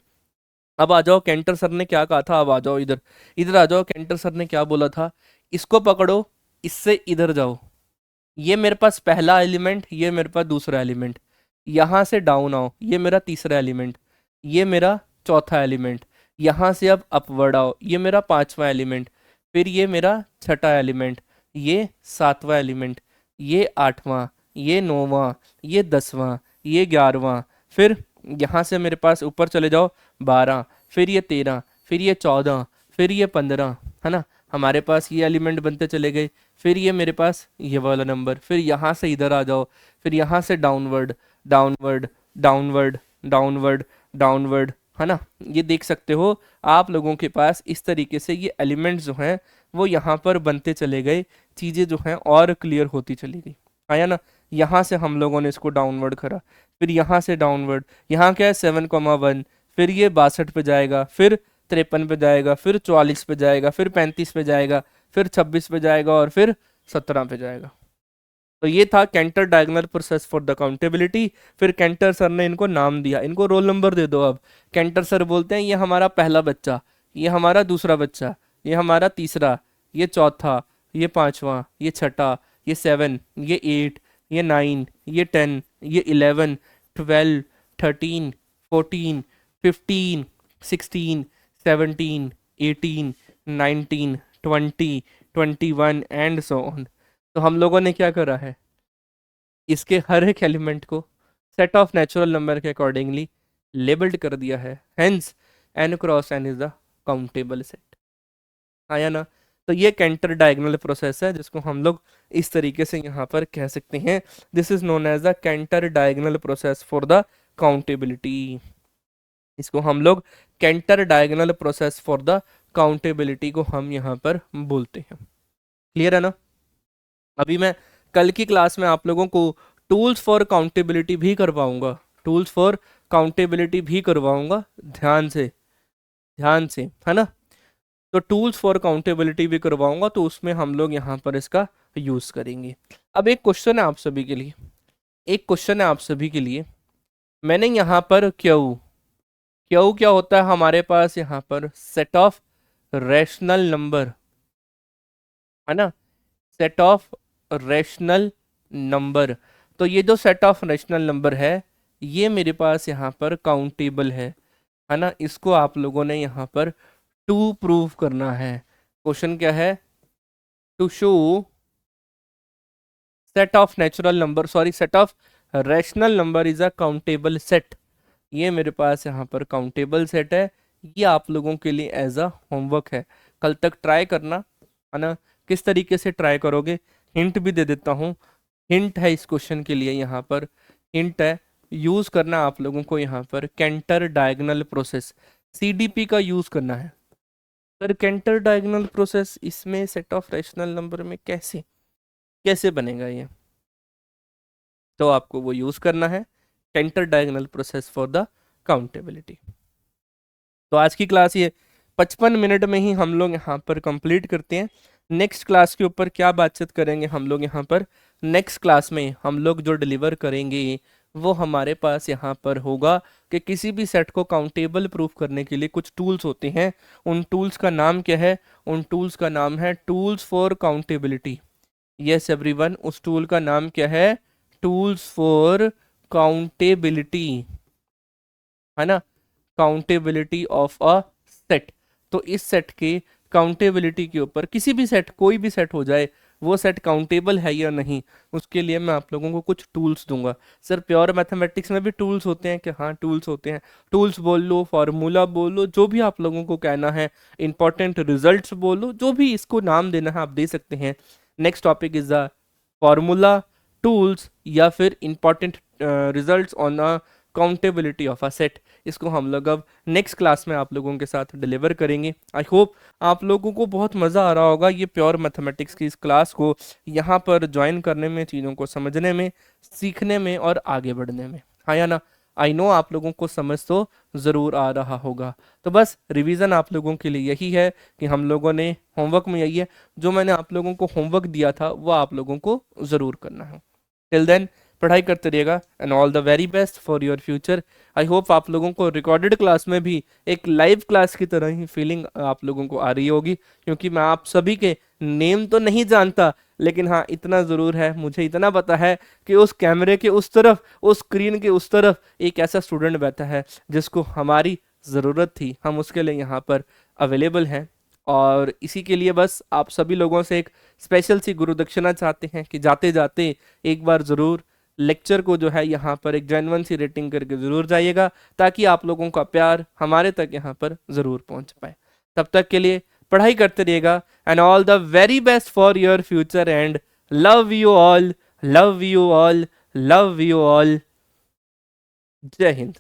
अब आ जाओ, कैंटर सर ने क्या कहा था, अब आ जाओ इधर, इधर आ जाओ। कैंटर सर ने क्या बोला था, इसको पकड़ो, इससे इधर जाओ, ये मेरे पास पहला एलिमेंट, ये मेरे पास दूसरा एलिमेंट, यहां से डाउन आओ, ये मेरा तीसरा एलिमेंट, ये मेरा चौथा एलिमेंट, यहां से अब अपवर्ड आओ, ये मेरा पांचवा एलिमेंट, फिर ये मेरा छठा एलिमेंट, ये सातवां एलिमेंट, ये आठवां, ये नौवां, ये 10वां, ये 11वां, फिर यहाँ से मेरे पास ऊपर चले जाओ 12, फिर ये 13, फिर ये 14, फिर ये 15, है ना, हमारे पास ये एलिमेंट बनते चले गए। फिर ये मेरे पास ये वाला नंबर, फिर यहाँ से इधर आ जाओ, फिर यहाँ से downward downward downward downward downward, है ना। ये देख सकते हो आप लोगों के पास इस तरीके से ये एलिमेंट्स जो हैं वो यहाँ पर बनते चले गए, चीज़ें जो हैं और क्लियर होती चली गई, आया ना। यहाँ से हम लोगों ने इसको डाउनवर्ड करा, फिर यहाँ से डाउनवर्ड, यहाँ क्या है 7,1, फिर ये 62 पे जाएगा, फिर 53 पे जाएगा, फिर 44 पे जाएगा, फिर 35 पे जाएगा, फिर 26 पे जाएगा और फिर 17 पे जाएगा। तो ये था Cantor diagonal process for the countability. फिर कैंटर सर ने इनको नाम दिया, इनको रोल नंबर दे दो। अब कैंटर सर बोलते हैं ये हमारा पहला बच्चा, ये हमारा दूसरा बच्चा, ये हमारा तीसरा, ये चौथा, ये पांचवा, ये छठा, ये 7, ये 8, ये 9, ये 10, ये 11, 12, 13, 14, 15, 16, 17, 18, 19, 20, 21 एंड सो ऑन। तो हम लोगों ने क्या करा है, इसके हर एक एलिमेंट को सेट ऑफ नेचुरल नंबर के अकॉर्डिंगली लेबल्ड कर दिया है। Hence n cross n is the countable set, आया ना। तो ये कैंटर डायगोनल प्रोसेस है जिसको हम लोग इस तरीके से यहाँ पर कह सकते हैं, this is known as the Cantor diagonal process for the countability. इसको हम लोग Cantor diagonal process for the countability को हम यहाँ पर बोलते हैं। क्लियर है ना। अभी मैं कल की क्लास में आप लोगों को टूल्स फॉर काउंटेबिलिटी भी करवाऊंगा, टूल्स फॉर काउंटेबिलिटी भी करवाऊंगा, ध्यान से, ध्यान से, है ना। तो टूल्स फॉर काउंटेबिलिटी भी करवाऊंगा, तो उसमें हम लोग यहाँ पर इसका यूज करेंगे। अब एक क्वेश्चन है आप सभी के लिए, एक क्वेश्चन है आप सभी के लिए। मैंने यहाँ पर क्यू, क्यू क्या होता है हमारे पास यहाँ पर सेट ऑफ रैशनल नंबर, है ना, सेट ऑफ रैशनल नंबर। तो ये जो सेट ऑफ रैशनल नंबर है ये मेरे पास यहाँ पर काउंटेबल है ना। इसको आप लोगों ने यहाँ पर टू प्रूव करना है। क्वेश्चन क्या है, to show set of natural number, sorry set of rational number is a countable set. ये मेरे पास यहाँ पर काउंटेबल सेट है, ये आप लोगों के लिए एज अ होमवर्क है, कल तक ट्राई करना, है ना। किस तरीके से ट्राई करोगे, हिंट भी दे देता हूँ, हिंट है इस क्वेश्चन के लिए, यहाँ पर हिंट है, यूज करना आप लोगों को यहाँ पर कैंटर डायगोनल प्रोसेस, CDP का यूज करना है। सर कैंटर डायगोनल प्रोसेस इसमें सेट ऑफ रैशनल नंबर में कैसे कैसे बनेगा ये, तो आपको वो यूज करना है Cantor diagonal process for the countability. तो आज की क्लास ये 55 मिनट में ही हम लोग यहाँ पर कंप्लीट करते हैं। नेक्स्ट क्लास के ऊपर क्या बातचीत करेंगे हम लोग यहाँ पर, नेक्स्ट क्लास में हम लोग जो डिलीवर करेंगे वो हमारे पास यहाँ पर होगा कि किसी भी सेट को काउंटेबल प्रूफ करने के लिए कुछ टूल्स होते हैं। उन टूल्स का नाम क्या है, उन टूल्स का नाम है tools for accountability. Yes everyone, उस टूल का नाम क्या है, टूल्स फॉर काउंटेबिलिटी, है ना, काउंटेबिलिटी ऑफ अ सेट। तो इस सेट के काउंटेबिलिटी के ऊपर, किसी भी सेट, कोई भी सेट हो जाए, वो सेट काउंटेबल है या नहीं, उसके लिए मैं आप लोगों को कुछ टूल्स दूंगा। सर प्योर मैथमेटिक्स में भी टूल्स होते हैं कि? हाँ टूल्स होते हैं। टूल्स बोल लो, फार्मूला बोल लो, जो भी आप लोगों को कहना है, इंपॉर्टेंट रिजल्ट्स बोल लो, जो भी इसको नाम देना है आप दे सकते हैं। Next topic is the formula, tools, या फिर important results on a accountability of a set. इसको हम लोग अब नेक्स्ट क्लास में आप लोगों के साथ डिलीवर करेंगे। आई होप आप लोगों को बहुत मज़ा आ रहा होगा ये प्योर मैथमेटिक्स की इस क्लास को यहाँ पर ज्वाइन करने में, चीज़ों को समझने में, सीखने में और आगे बढ़ने में, हाँ या ना? आई नो आप लोगों को समझ तो ज़रूर आ रहा होगा। तो बस रिवीजन आप लोगों के लिए यही है कि हम लोगों ने होमवर्क में यही है, जो मैंने आप लोगों को होमवर्क दिया था वो आप लोगों को ज़रूर करना है। टिल देन पढ़ाई करते रहिएगा and all the very best for your future. I hope आप लोगों को रिकॉर्डेड क्लास में भी एक लाइव क्लास की तरह ही फीलिंग आप लोगों को आ रही होगी, क्योंकि मैं आप सभी के नेम तो नहीं जानता, लेकिन हाँ इतना ज़रूर है, मुझे इतना पता है कि उस कैमरे के उस तरफ, उस स्क्रीन के उस तरफ एक ऐसा स्टूडेंट बैठा है जिसको हमारी ज़रूरत थी, हम उसके लिए यहाँ पर अवेलेबल हैं। और इसी के लिए बस आप सभी लोगों से एक स्पेशल सी गुरु दक्षिणा चाहते हैं कि जाते जाते एक बार ज़रूर लेक्चर को जो है यहाँ पर एक जेन्युइन सी रेटिंग करके ज़रूर जाइएगा, ताकि आप लोगों का प्यार हमारे तक यहाँ पर ज़रूर पहुँच पाए। तब तक के लिए पढ़ाई करते रहिएगा and all the very best for your future and love you all, love you all, love you all. जय हिंद।